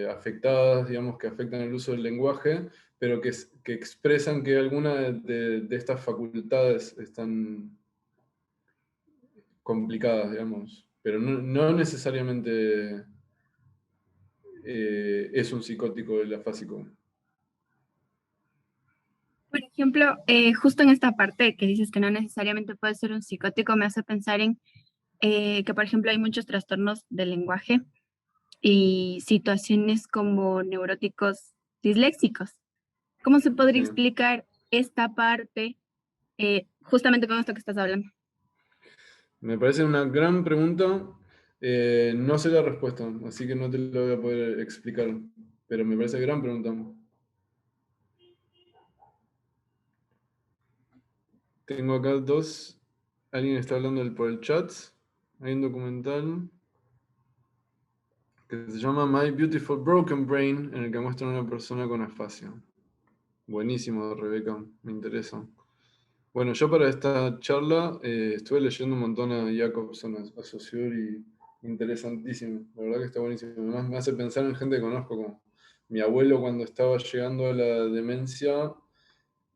afectadas, digamos, que afectan el uso del lenguaje, pero que expresan que alguna de estas facultades están complicadas, digamos, pero no necesariamente es un psicótico el afásico. Por ejemplo, justo en esta parte que dices que no necesariamente puede ser un psicótico, me hace pensar en que, por ejemplo, hay muchos trastornos del lenguaje y situaciones como neuróticos disléxicos. ¿Cómo se podría Sí. explicar esta parte justamente con esto que estás hablando? Me parece una gran pregunta. No sé la respuesta, así que no te lo voy a poder explicar, pero me parece gran pregunta. Tengo acá dos. Alguien está hablando por el chat. Hay un documental que se llama My Beautiful Broken Brain, en el que muestran a una persona con afasia. Buenísimo, Rebeca, me interesa. Bueno, yo para esta charla estuve leyendo un montón a Jacobson, a Saussure, y interesantísimo. La verdad que está buenísimo. Además me hace pensar en gente que conozco, como mi abuelo cuando estaba llegando a la demencia,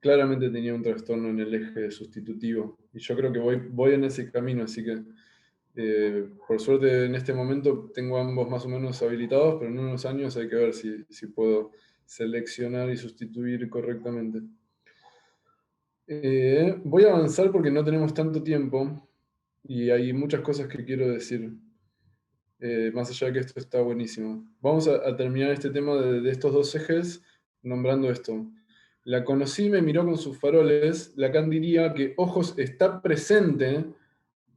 claramente tenía un trastorno en el eje sustitutivo. Y yo creo que voy en ese camino, así que por suerte en este momento tengo ambos más o menos habilitados, pero en unos años hay que ver si puedo seleccionar y sustituir correctamente. Voy a avanzar porque no tenemos tanto tiempo y hay muchas cosas que quiero decir, más allá de que esto está buenísimo. Vamos a terminar este tema de estos dos ejes nombrando esto. la conocí, me miró con sus faroles, Lacan diría que ojos está presente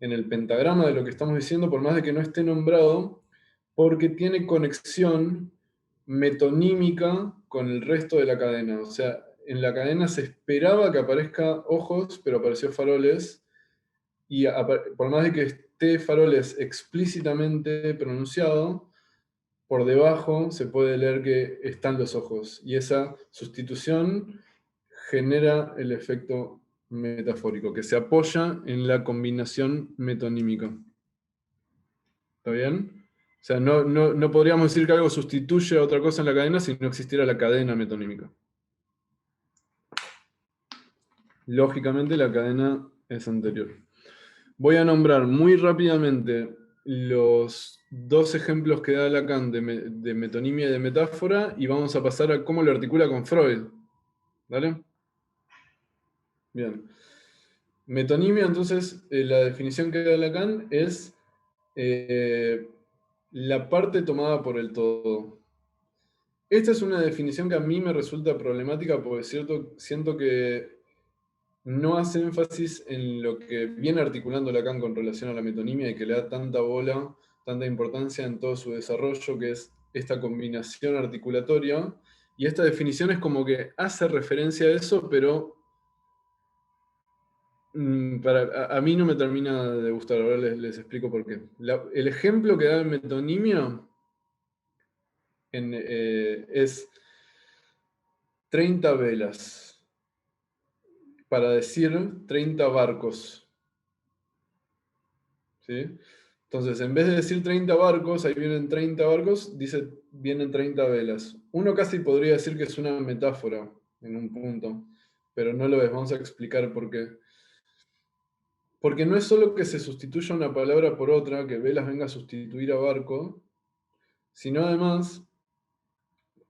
en el pentagrama de lo que estamos diciendo, por más de que no esté nombrado, porque tiene conexión metonímica con el resto de la cadena. O sea, en la cadena se esperaba que aparezca ojos, pero apareció faroles, y por más de que esté faroles explícitamente pronunciado, por debajo se puede leer que están los ojos, y esa sustitución genera el efecto metafórico, que se apoya en la combinación metonímica. ¿Está bien? O sea, no podríamos decir que algo sustituye a otra cosa en la cadena si no existiera la cadena metonímica. Lógicamente la cadena es anterior. Voy a nombrar muy rápidamente los dos ejemplos que da Lacan de metonimia y de metáfora, y vamos a pasar a cómo lo articula con Freud. ¿Vale? Bien. Metonimia, entonces, la definición que da Lacan es la parte tomada por el todo. Esta es una definición que a mí me resulta problemática porque siento que no hace énfasis en lo que viene articulando Lacan con relación a la metonimia y que le da tanta bola, tanta importancia en todo su desarrollo, que es esta combinación articulatoria. Y esta definición es como que hace referencia a eso, pero a mí no me termina de gustar. Ahora les explico por qué. El ejemplo que da en metonimia es 30 velas, para decir 30 barcos. ¿Sí? Entonces, en vez de decir 30 barcos, ahí vienen 30 barcos, vienen 30 velas. Uno casi podría decir que es una metáfora en un punto, pero no lo es. Vamos a explicar por qué. Porque no es solo que se sustituya una palabra por otra, que velas venga a sustituir a barco, sino además,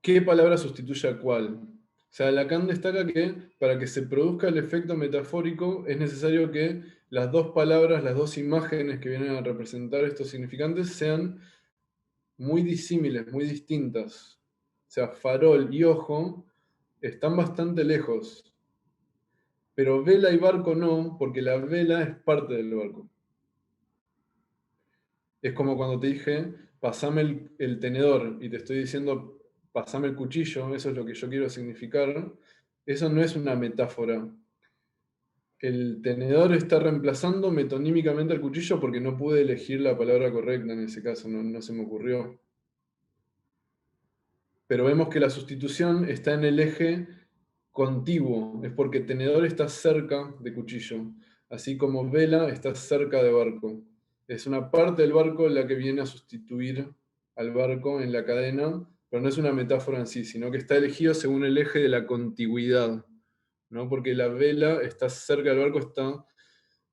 ¿qué palabra sustituye a cuál? O sea, Lacan destaca que para que se produzca el efecto metafórico es necesario que las dos palabras, las dos imágenes que vienen a representar estos significantes sean muy disímiles, muy distintas. O sea, farol y ojo están bastante lejos. Pero vela y barco no, porque la vela es parte del barco. Es como cuando te dije, pasame el tenedor, y te estoy diciendo, pasame el cuchillo, eso es lo que yo quiero significar. Eso no es una metáfora. El tenedor está reemplazando metonímicamente al cuchillo porque no pude elegir la palabra correcta en ese caso, no se me ocurrió. Pero vemos que la sustitución está en el eje contiguo, es porque tenedor está cerca de cuchillo, así como vela está cerca de barco. Es una parte del barco la que viene a sustituir al barco en la cadena, pero no es una metáfora en sí, sino que está elegido según el eje de la contigüidad, ¿no? Porque la vela está cerca del barco,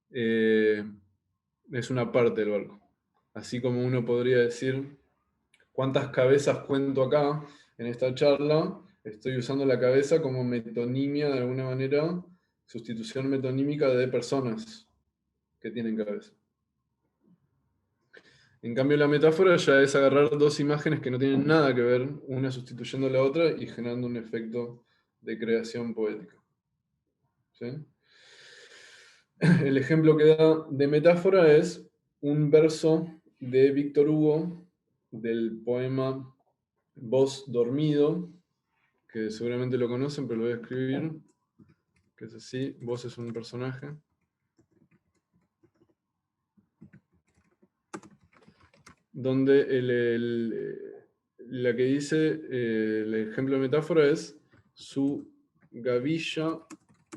es una parte del barco. Así como uno podría decir, ¿cuántas cabezas cuento acá en esta charla? Estoy usando la cabeza como metonimia de alguna manera, sustitución metonímica de personas que tienen cabeza. En cambio, la metáfora ya es agarrar dos imágenes que no tienen nada que ver, una sustituyendo a la otra y generando un efecto de creación poética. ¿Sí? El ejemplo que da de metáfora es un verso de Víctor Hugo del poema Vos dormido, que seguramente lo conocen, pero lo voy a escribir, que es así: vos es un personaje. Donde la que dice, el ejemplo de metáfora es: su gavilla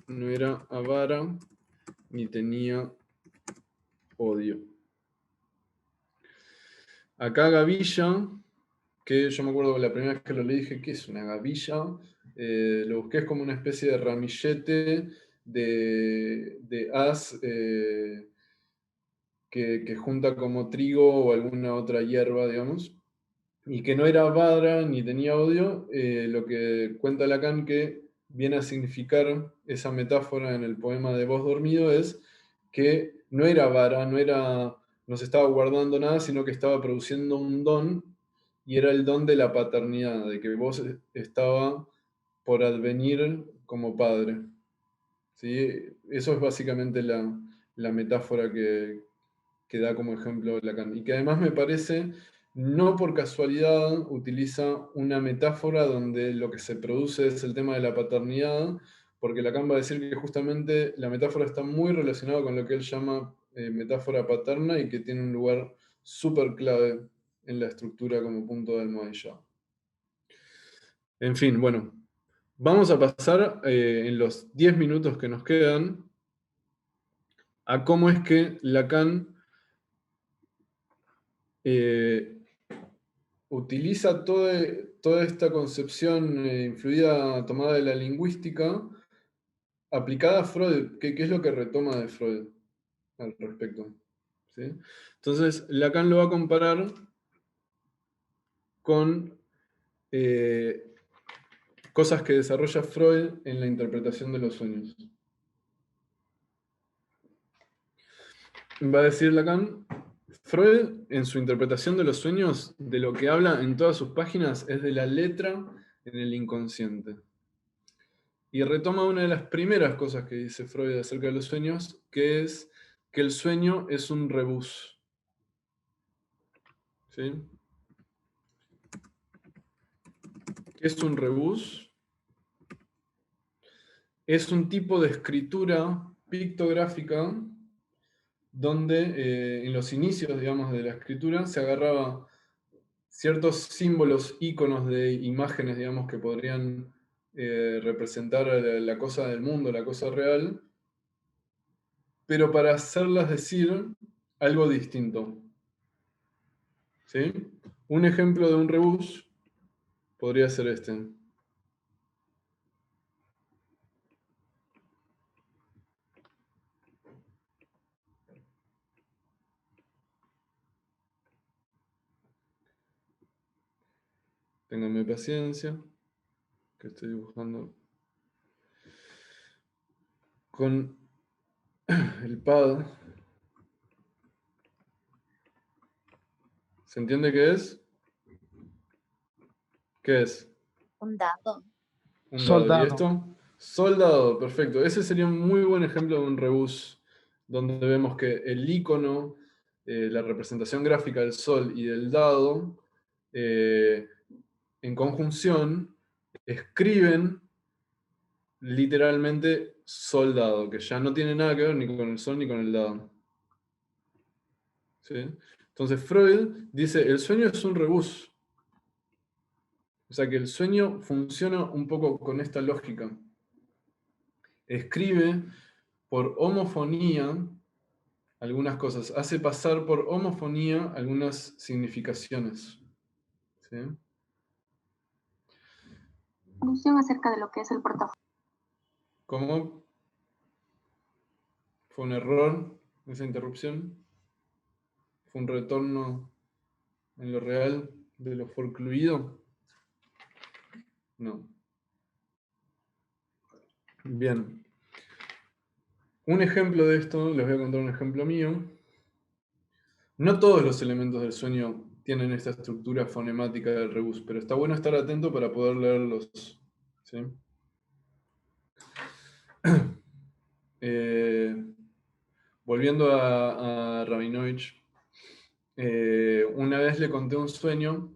no era avara ni tenía odio. Acá gavilla, que yo me acuerdo la primera vez que lo leí, dije, ¿qué es una gavilla? Lo busqué, es como una especie de ramillete de haz que junta como trigo o alguna otra hierba, digamos, y que no era vara ni tenía odio. Lo que cuenta Lacan que viene a significar esa metáfora en el poema de Vos dormido es que no era vara, no se estaba guardando nada, sino que estaba produciendo un don, y era el don de la paternidad, de que vos estaba por advenir como padre. ¿Sí? Eso es básicamente la metáfora que da como ejemplo Lacan. Y que además me parece, no por casualidad, utiliza una metáfora donde lo que se produce es el tema de la paternidad, porque Lacan va a decir que justamente la metáfora está muy relacionada con lo que él llama metáfora paterna y que tiene un lugar súper clave en la estructura como punto de almohadillado. En fin, bueno, vamos a pasar en los 10 minutos que nos quedan a cómo es que Lacan utiliza toda esta concepción influida, tomada de la lingüística, aplicada a Freud. ¿Qué es lo que retoma de Freud al respecto? ¿Sí? Entonces, Lacan lo va a comparar con cosas que desarrolla Freud en la interpretación de los sueños. Va a decir Lacan, Freud, en su interpretación de los sueños, de lo que habla en todas sus páginas es de la letra en el inconsciente. Y retoma una de las primeras cosas que dice Freud acerca de los sueños, que es que el sueño es un rebus. ¿Sí? ¿Qué es un rebus? Es un tipo de escritura pictográfica donde en los inicios, digamos, de la escritura se agarraba ciertos símbolos, íconos de imágenes, digamos, que podrían representar la cosa del mundo, la cosa real, pero para hacerlas decir algo distinto. ¿Sí? Un ejemplo de un rebus podría ser este. Ténganme paciencia, que estoy dibujando con el pad. ¿Se entiende qué es? ¿Qué es? Un dado. Un dado. Soldado. ¿Y esto? Soldado, perfecto. Ese sería un muy buen ejemplo de un rebus, donde vemos que el icono, la representación gráfica del sol y del dado, en conjunción, escriben literalmente soldado, que ya no tiene nada que ver ni con el sol ni con el dado. ¿Sí? Entonces Freud dice, el sueño es un rebus. O sea que el sueño funciona un poco con esta lógica. Escribe por homofonía algunas cosas, hace pasar por homofonía algunas significaciones. ¿Sí? Noción acerca de lo que es el portafolio. ¿Cómo? ¿Fue un error esa interrupción? ¿Fue un retorno en lo real de lo forcluido? No. Bien. Un ejemplo de esto, les voy a contar un ejemplo mío. No todos los elementos del sueño tienen esta estructura fonemática del rebus, pero está bueno estar atento para poder leerlos. ¿Sí? Volviendo a Rabinovich, una vez le conté un sueño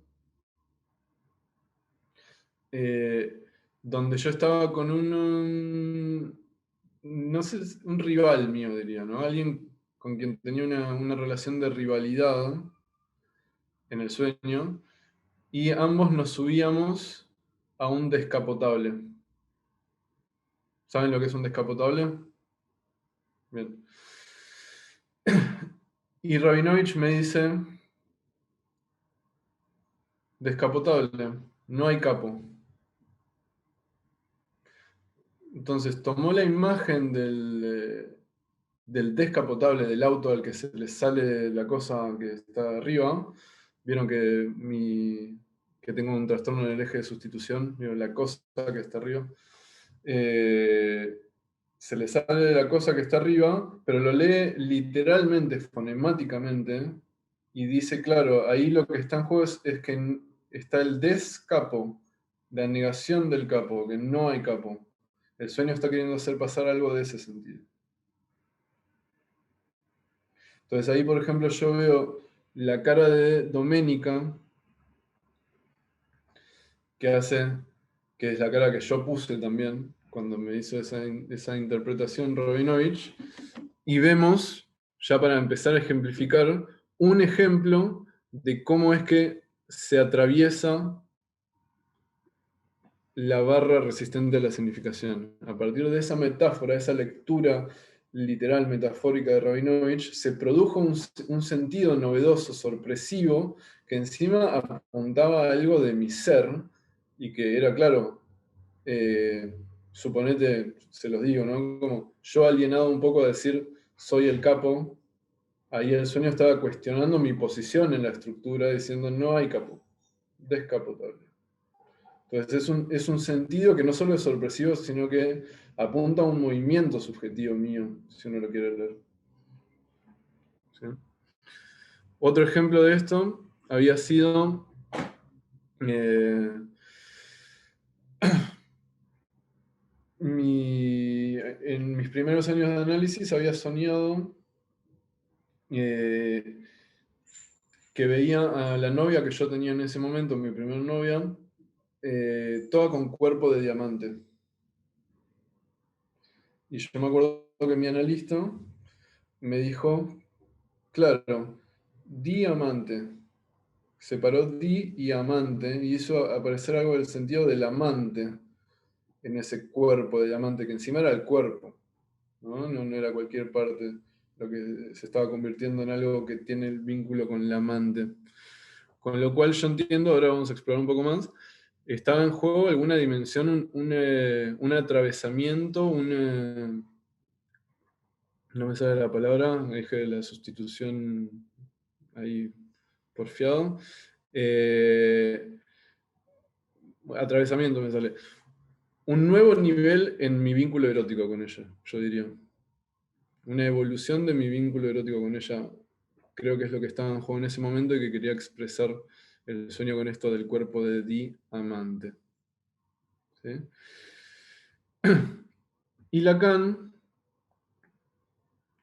donde yo estaba con no sé, un rival mío, diría, ¿no? Alguien con quien tenía una relación de rivalidad en el sueño, y ambos nos subíamos a un descapotable. ¿Saben lo que es un descapotable? Bien. Y Rabinovich me dice, descapotable, no hay capo. Entonces tomó la imagen del descapotable, del auto al que se le sale la cosa que está arriba. Vieron que tengo un trastorno en el eje de sustitución, vieron la cosa que está arriba. Se le sale la cosa que está arriba, pero lo lee literalmente, fonemáticamente, y dice, claro, ahí lo que está en juego es que está el descapo, la negación del capo, que no hay capo. El sueño está queriendo hacer pasar algo de ese sentido. Entonces ahí, por ejemplo, yo veo la cara de Doménica, que es la cara que yo puse también cuando me hizo esa interpretación Rabinovich, y vemos, ya para empezar a ejemplificar, un ejemplo de cómo es que se atraviesa la barra resistente a la significación. A partir de esa metáfora, esa lectura literal, metafórica de Rabinovich, se produjo un sentido novedoso, sorpresivo, que encima apuntaba a algo de mi ser, y que era, claro, suponete, se los digo, ¿no? Como yo alienado un poco a decir, soy el capo, ahí el sueño estaba cuestionando mi posición en la estructura, diciendo, no hay capo, descapotable. Entonces es un sentido que no solo es sorpresivo, sino que apunta a un movimiento subjetivo mío, si uno lo quiere leer. ¿Sí? Otro ejemplo de esto había sido en mis primeros años de análisis había soñado que veía a la novia que yo tenía en ese momento, mi primera novia, toda con cuerpo de diamante. Y yo me acuerdo que mi analista me dijo, claro, diamante. Separó di y amante y hizo aparecer algo del sentido del amante en ese cuerpo de diamante, que encima era el cuerpo, ¿no? No era cualquier parte lo que se estaba convirtiendo en algo que tiene el vínculo con el amante. Con lo cual yo entiendo, ahora vamos a explorar un poco más, estaba en juego alguna dimensión, un atravesamiento, no me sale la palabra, dije la sustitución ahí porfiado. Atravesamiento me sale. Un nuevo nivel en mi vínculo erótico con ella, yo diría. Una evolución de mi vínculo erótico con ella. Creo que es lo que estaba en juego en ese momento y que quería expresar el sueño con esto del cuerpo de di amante. ¿Sí? Y Lacan,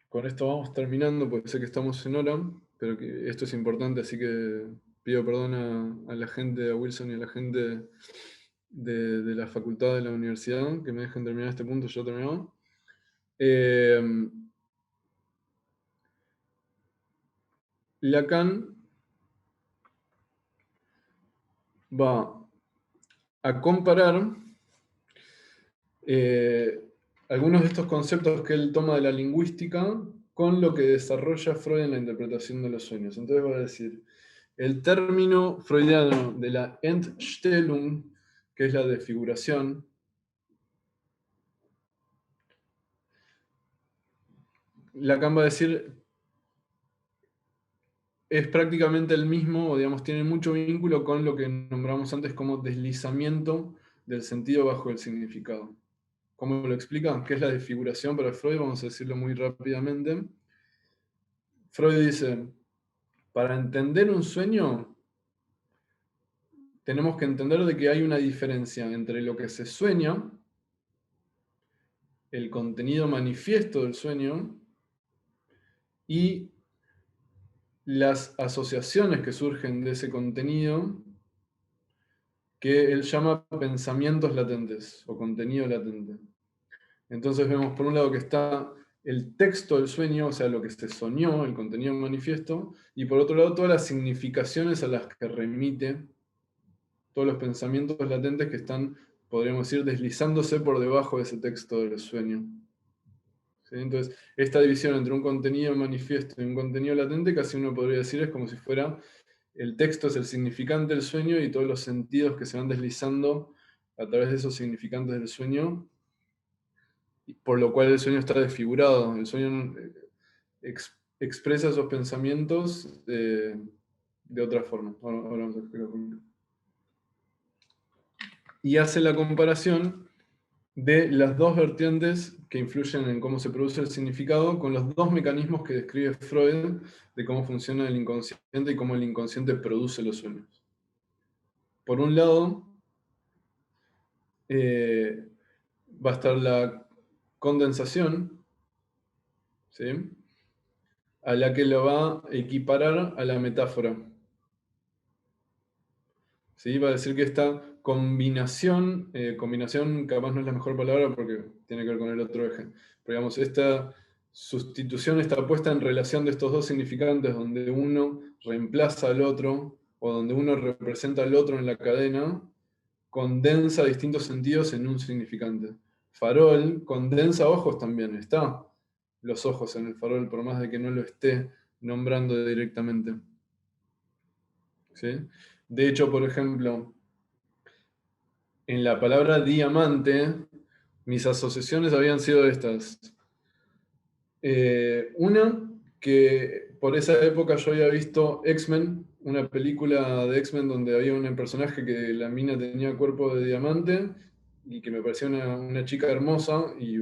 con esto vamos terminando, porque sé que estamos en hora, pero que esto es importante, así que pido perdón a la gente, a Wilson y a la gente de la facultad de la universidad, que me dejen terminar este punto, yo terminado. Lacan va a comparar algunos de estos conceptos que él toma de la lingüística con lo que desarrolla Freud en la interpretación de los sueños. Entonces va a decir, el término freudiano de la Entstellung, que es la desfiguración, Lacan va a decir, es prácticamente el mismo, o digamos, tiene mucho vínculo con lo que nombramos antes como deslizamiento del sentido bajo el significado. ¿Cómo lo explica? ¿Qué es la desfiguración para Freud? Vamos a decirlo muy rápidamente. Freud dice, para entender un sueño, tenemos que entender de que hay una diferencia entre lo que se sueña, el contenido manifiesto del sueño, y las asociaciones que surgen de ese contenido, que él llama pensamientos latentes o contenido latente. Entonces vemos por un lado que está el texto del sueño, o sea, lo que se soñó, el contenido manifiesto, y por otro lado todas las significaciones a las que remite, todos los pensamientos latentes que están, podríamos decir, deslizándose por debajo de ese texto del sueño. ¿Sí? Entonces, esta división entre un contenido manifiesto y un contenido latente, casi uno podría decir, es como si fuera el texto es el significante del sueño y todos los sentidos que se van deslizando a través de esos significantes del sueño, por lo cual el sueño está desfigurado. El sueño expresa esos pensamientos de otra forma. Ahora vamos a explicar por qué. Y hace la comparación de las dos vertientes que influyen en cómo se produce el significado con los dos mecanismos que describe Freud de cómo funciona el inconsciente y cómo el inconsciente produce los sueños. Por un lado, va a estar la condensación, ¿sí? A la que lo va a equiparar a la metáfora. ¿Sí? Va a decir que esta combinación, combinación capaz no es la mejor palabra porque tiene que ver con el otro eje, pero digamos, esta sustitución está puesta en relación de estos dos significantes donde uno reemplaza al otro o donde uno representa al otro en la cadena, condensa distintos sentidos en un significante. Farol condensa ojos también, está los ojos en el farol, por más de que no lo esté nombrando directamente. ¿Sí? De hecho, por ejemplo, en la palabra diamante, mis asociaciones habían sido estas. Una, que por esa época yo había visto X-Men, una película de X-Men donde había un personaje que la mina tenía cuerpo de diamante y que me parecía una chica hermosa y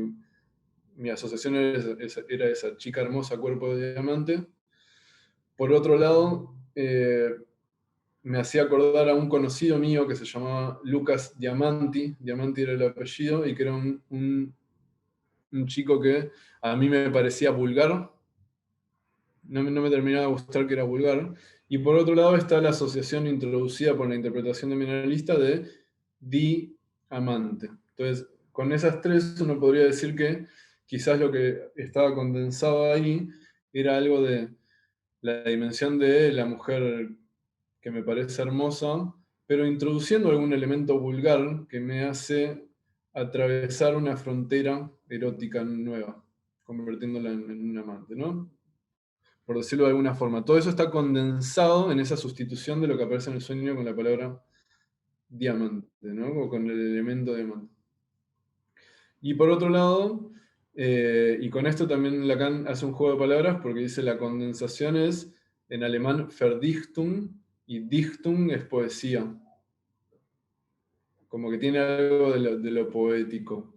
mi asociación era esa chica hermosa, cuerpo de diamante. Por otro lado, me hacía acordar a un conocido mío que se llamaba Lucas Diamanti. Diamanti era el apellido y que era un chico que a mí me parecía vulgar. No me terminaba de gustar que era vulgar. Y por otro lado está la asociación introducida por la interpretación de mi analista de diamante. Entonces, con esas tres uno podría decir que quizás lo que estaba condensado ahí era algo de la dimensión de la mujer que me parece hermosa, pero introduciendo algún elemento vulgar que me hace atravesar una frontera erótica nueva, convirtiéndola en un amante, ¿no? Por decirlo de alguna forma. Todo eso está condensado en esa sustitución de lo que aparece en el sueño con la palabra diamante, ¿no? O con el elemento diamante. Y por otro lado, y con esto también Lacan hace un juego de palabras porque dice la condensación es en alemán Verdichtung y Dichtung es poesía. Como que tiene algo de lo poético.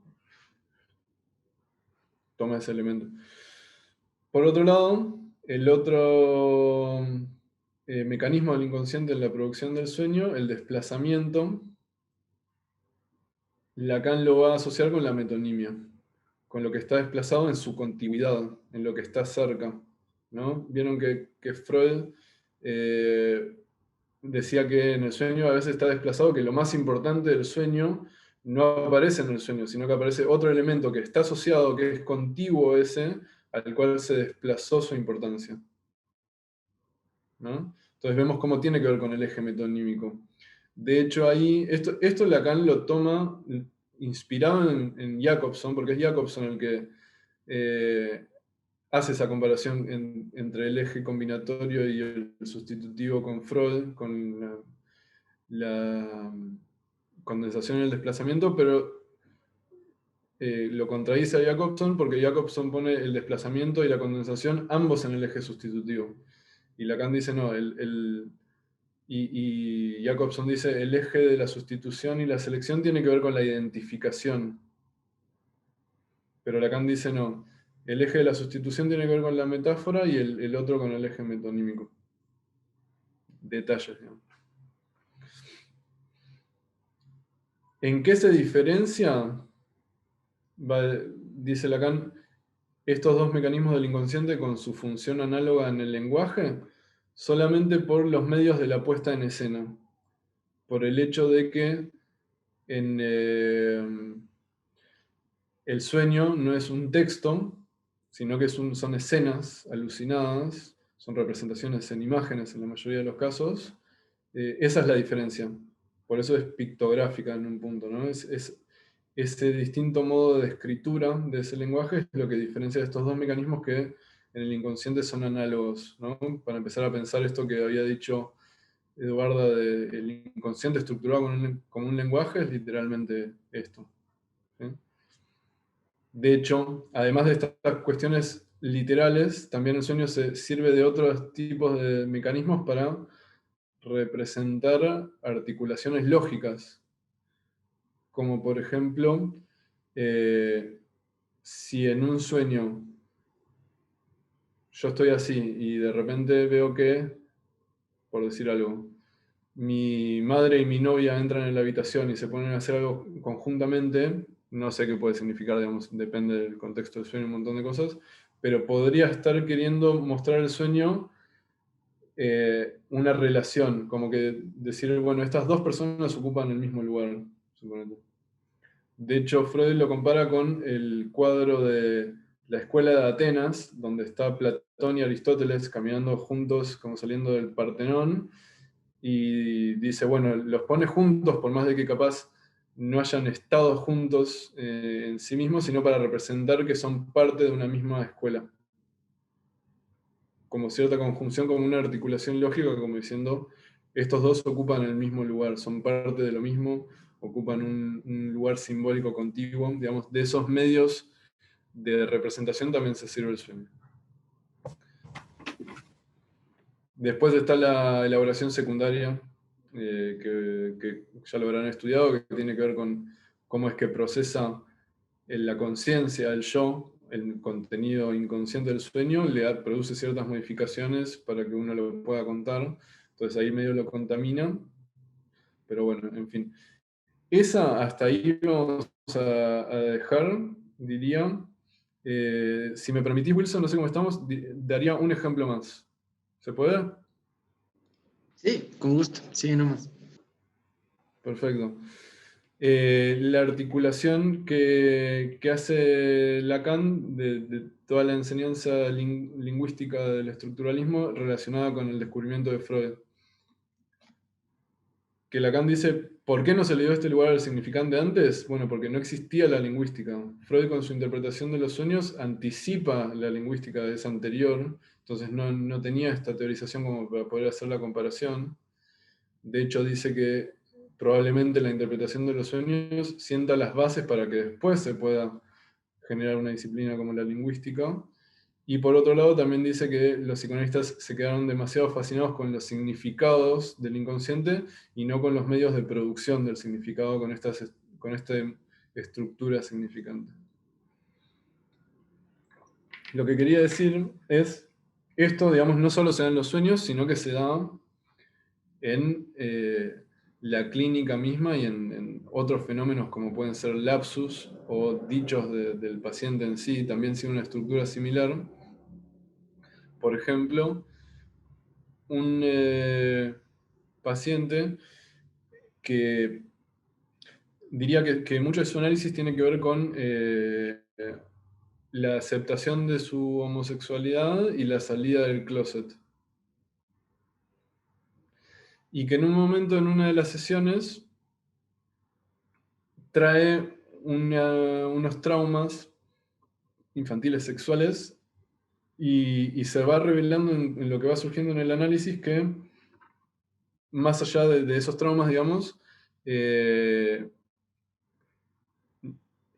Toma ese elemento. Por otro lado, el otro mecanismo del inconsciente en la producción del sueño, el desplazamiento, Lacan lo va a asociar con la metonimia, con lo que está desplazado en su contiguidad, en lo que está cerca, ¿no? Vieron que Freud decía que en el sueño a veces está desplazado, que lo más importante del sueño no aparece en el sueño, sino que aparece otro elemento que está asociado, que es contiguo a ese, al cual se desplazó su importancia, ¿no? Entonces vemos cómo tiene que ver con el eje metonímico. De hecho, ahí, esto Lacan lo toma inspirado en Jacobson, porque es Jacobson el que hace esa comparación entre el eje combinatorio y el sustitutivo con Freud, con la condensación y el desplazamiento, pero lo contradice a Jacobson porque Jacobson pone el desplazamiento y la condensación ambos en el eje sustitutivo. Y Lacan dice no, y Jacobson dice el eje de la sustitución y la selección tiene que ver con la identificación. Pero Lacan dice no, el eje de la sustitución tiene que ver con la metáfora y el otro con el eje metonímico. Detalles, digamos. ¿En qué se diferencia? Dice Lacan, estos dos mecanismos del inconsciente con su función análoga en el lenguaje, solamente por los medios de la puesta en escena. Por el hecho de que el sueño no es un texto, sino que son escenas alucinadas, son representaciones en imágenes en la mayoría de los casos. Esa es la diferencia. Por eso es pictográfica en un punto, ¿no? Ese distinto modo de escritura de ese lenguaje es lo que diferencia de estos dos mecanismos que en el inconsciente son análogos, ¿no? Para empezar a pensar esto que había dicho Eduarda del inconsciente estructurado como un lenguaje, es literalmente esto, ¿sí? De hecho, además de estas cuestiones literales, también el sueño se sirve de otros tipos de mecanismos para representar articulaciones lógicas, como por ejemplo, si en un sueño yo estoy así y de repente veo que, por decir algo, mi madre y mi novia entran en la habitación y se ponen a hacer algo conjuntamente, no sé qué puede significar, digamos, depende del contexto del sueño, un montón de cosas, pero podría estar queriendo mostrar el sueño una relación, como que decir, bueno, estas dos personas ocupan el mismo lugar, suponete. De hecho, Freud lo compara con el cuadro de la escuela de Atenas, donde está Platón y Aristóteles caminando juntos, como saliendo del Partenón, y dice, bueno, los pone juntos, por más de que capaz no hayan estado juntos en sí mismos, sino para representar que son parte de una misma escuela. Como cierta conjunción, como una articulación lógica, como diciendo, estos dos ocupan el mismo lugar, son parte de lo mismo, ocupan un lugar simbólico contiguo, digamos, de esos medios de representación también se sirve el sueño. Después está la elaboración secundaria, que ya lo habrán estudiado, que tiene que ver con cómo es que procesa la conciencia, el yo, el contenido inconsciente del sueño, produce ciertas modificaciones para que uno lo pueda contar. Entonces ahí medio lo contamina. Pero bueno, en fin. Esa hasta ahí vamos a dejar, diría. Si me permitís, Wilson, no sé cómo estamos, daría un ejemplo más. ¿Se puede? Sí, con gusto. Sí, nomás. Perfecto. La articulación que hace Lacan de toda la enseñanza lingüística del estructuralismo relacionada con el descubrimiento de Freud. Que Lacan dice, ¿por qué no se le dio este lugar al significante antes? Bueno, porque no existía la lingüística. Freud con su interpretación de los sueños anticipa la lingüística de esa anterior, entonces no tenía esta teorización como para poder hacer la comparación. De hecho, dice que probablemente la interpretación de los sueños sienta las bases para que después se pueda generar una disciplina como la lingüística. Y por otro lado, también dice que los psicoanalistas se quedaron demasiado fascinados con los significados del inconsciente y no con los medios de producción del significado, con esta estructura significante. Lo que quería decir es, esto, digamos, no solo se da en los sueños, sino que se da en la clínica misma y en otros fenómenos como pueden ser lapsus o dichos del paciente en sí, también sigue una estructura similar. Por ejemplo, un paciente que diría que mucho de su análisis tiene que ver con la aceptación de su homosexualidad y la salida del closet. Y que en un momento, en una de las sesiones, trae unos traumas infantiles sexuales y se va revelando en lo que va surgiendo en el análisis que, más allá de esos traumas, digamos,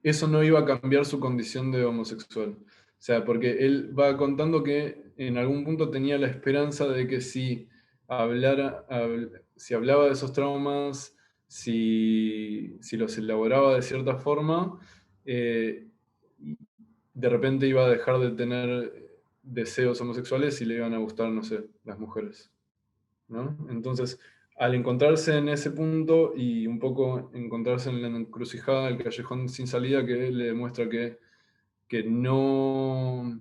eso no iba a cambiar su condición de homosexual. O sea, porque él va contando que en algún punto tenía la esperanza de que si hablaba de esos traumas, si los elaboraba de cierta forma, de repente iba a dejar de tener deseos homosexuales y le iban a gustar, no sé, las mujeres, ¿no? Entonces, al encontrarse en ese punto y un poco encontrarse en la encrucijada del callejón sin salida, que le demuestra que no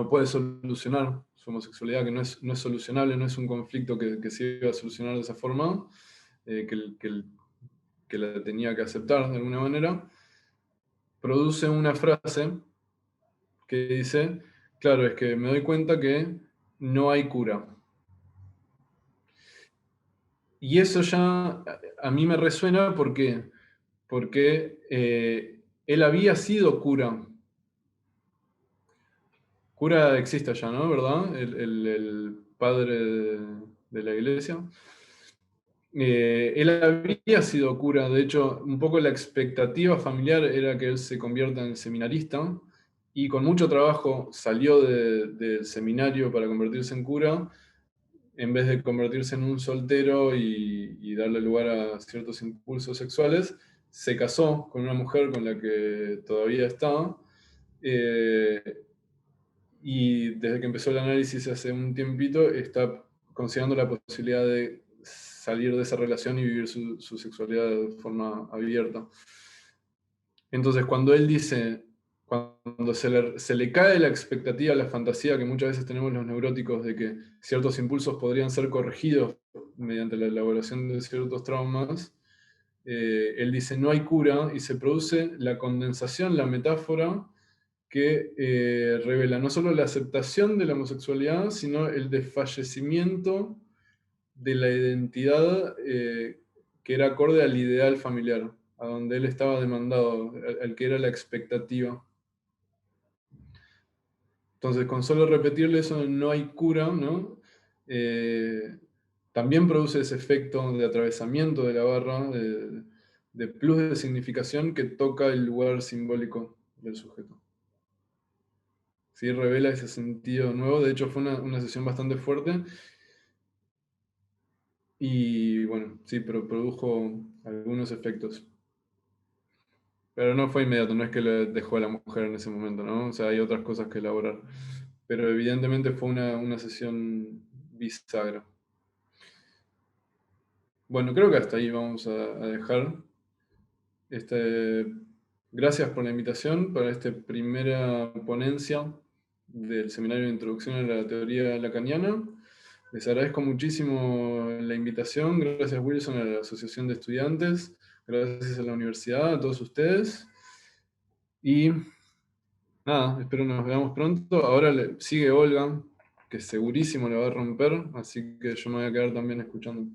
puede solucionar su homosexualidad, que no es solucionable, no es un conflicto que se iba a solucionar de esa forma, que la tenía que aceptar de alguna manera, produce una frase que dice, claro, es que me doy cuenta que no hay cura. Y eso ya a mí me resuena porque él había sido cura. Cura existe ya, ¿no? ¿Verdad? El padre de la iglesia. Él había sido cura, de hecho, un poco la expectativa familiar era que él se convierta en seminarista, y con mucho trabajo salió del seminario para convertirse en cura, en vez de convertirse en un soltero y darle lugar a ciertos impulsos sexuales, se casó con una mujer con la que todavía está, y desde que empezó el análisis hace un tiempito está considerando la posibilidad de salir de esa relación y vivir su sexualidad de forma abierta. Entonces, cuando él dice, cuando se le cae la expectativa, la fantasía que muchas veces tenemos los neuróticos de que ciertos impulsos podrían ser corregidos mediante la elaboración de ciertos traumas, él dice no hay cura y se produce la condensación, la metáfora que revela no solo la aceptación de la homosexualidad, sino el desfallecimiento de la identidad que era acorde al ideal familiar, a donde él estaba demandado, al que era la expectativa. Entonces, con solo repetirle eso, no hay cura, ¿no? También produce ese efecto de atravesamiento de la barra, de plus de significación que toca el lugar simbólico del sujeto. Sí, revela ese sentido nuevo. De hecho, fue una sesión bastante fuerte. Y bueno, sí, pero produjo algunos efectos. Pero no fue inmediato, no es que le dejó a la mujer en ese momento, ¿no? O sea, hay otras cosas que elaborar. Pero evidentemente fue una sesión bisagra. Bueno, creo que hasta ahí vamos a dejar. Gracias por la invitación para esta primera ponencia del Seminario de Introducción a la Teoría Lacaniana. Les agradezco muchísimo la invitación. Gracias, Wilson, a la Asociación de Estudiantes. Gracias a la universidad, a todos ustedes. Y nada, espero nos veamos pronto. Ahora sigue Olga, que segurísimo la va a romper, así que yo me voy a quedar también escuchando.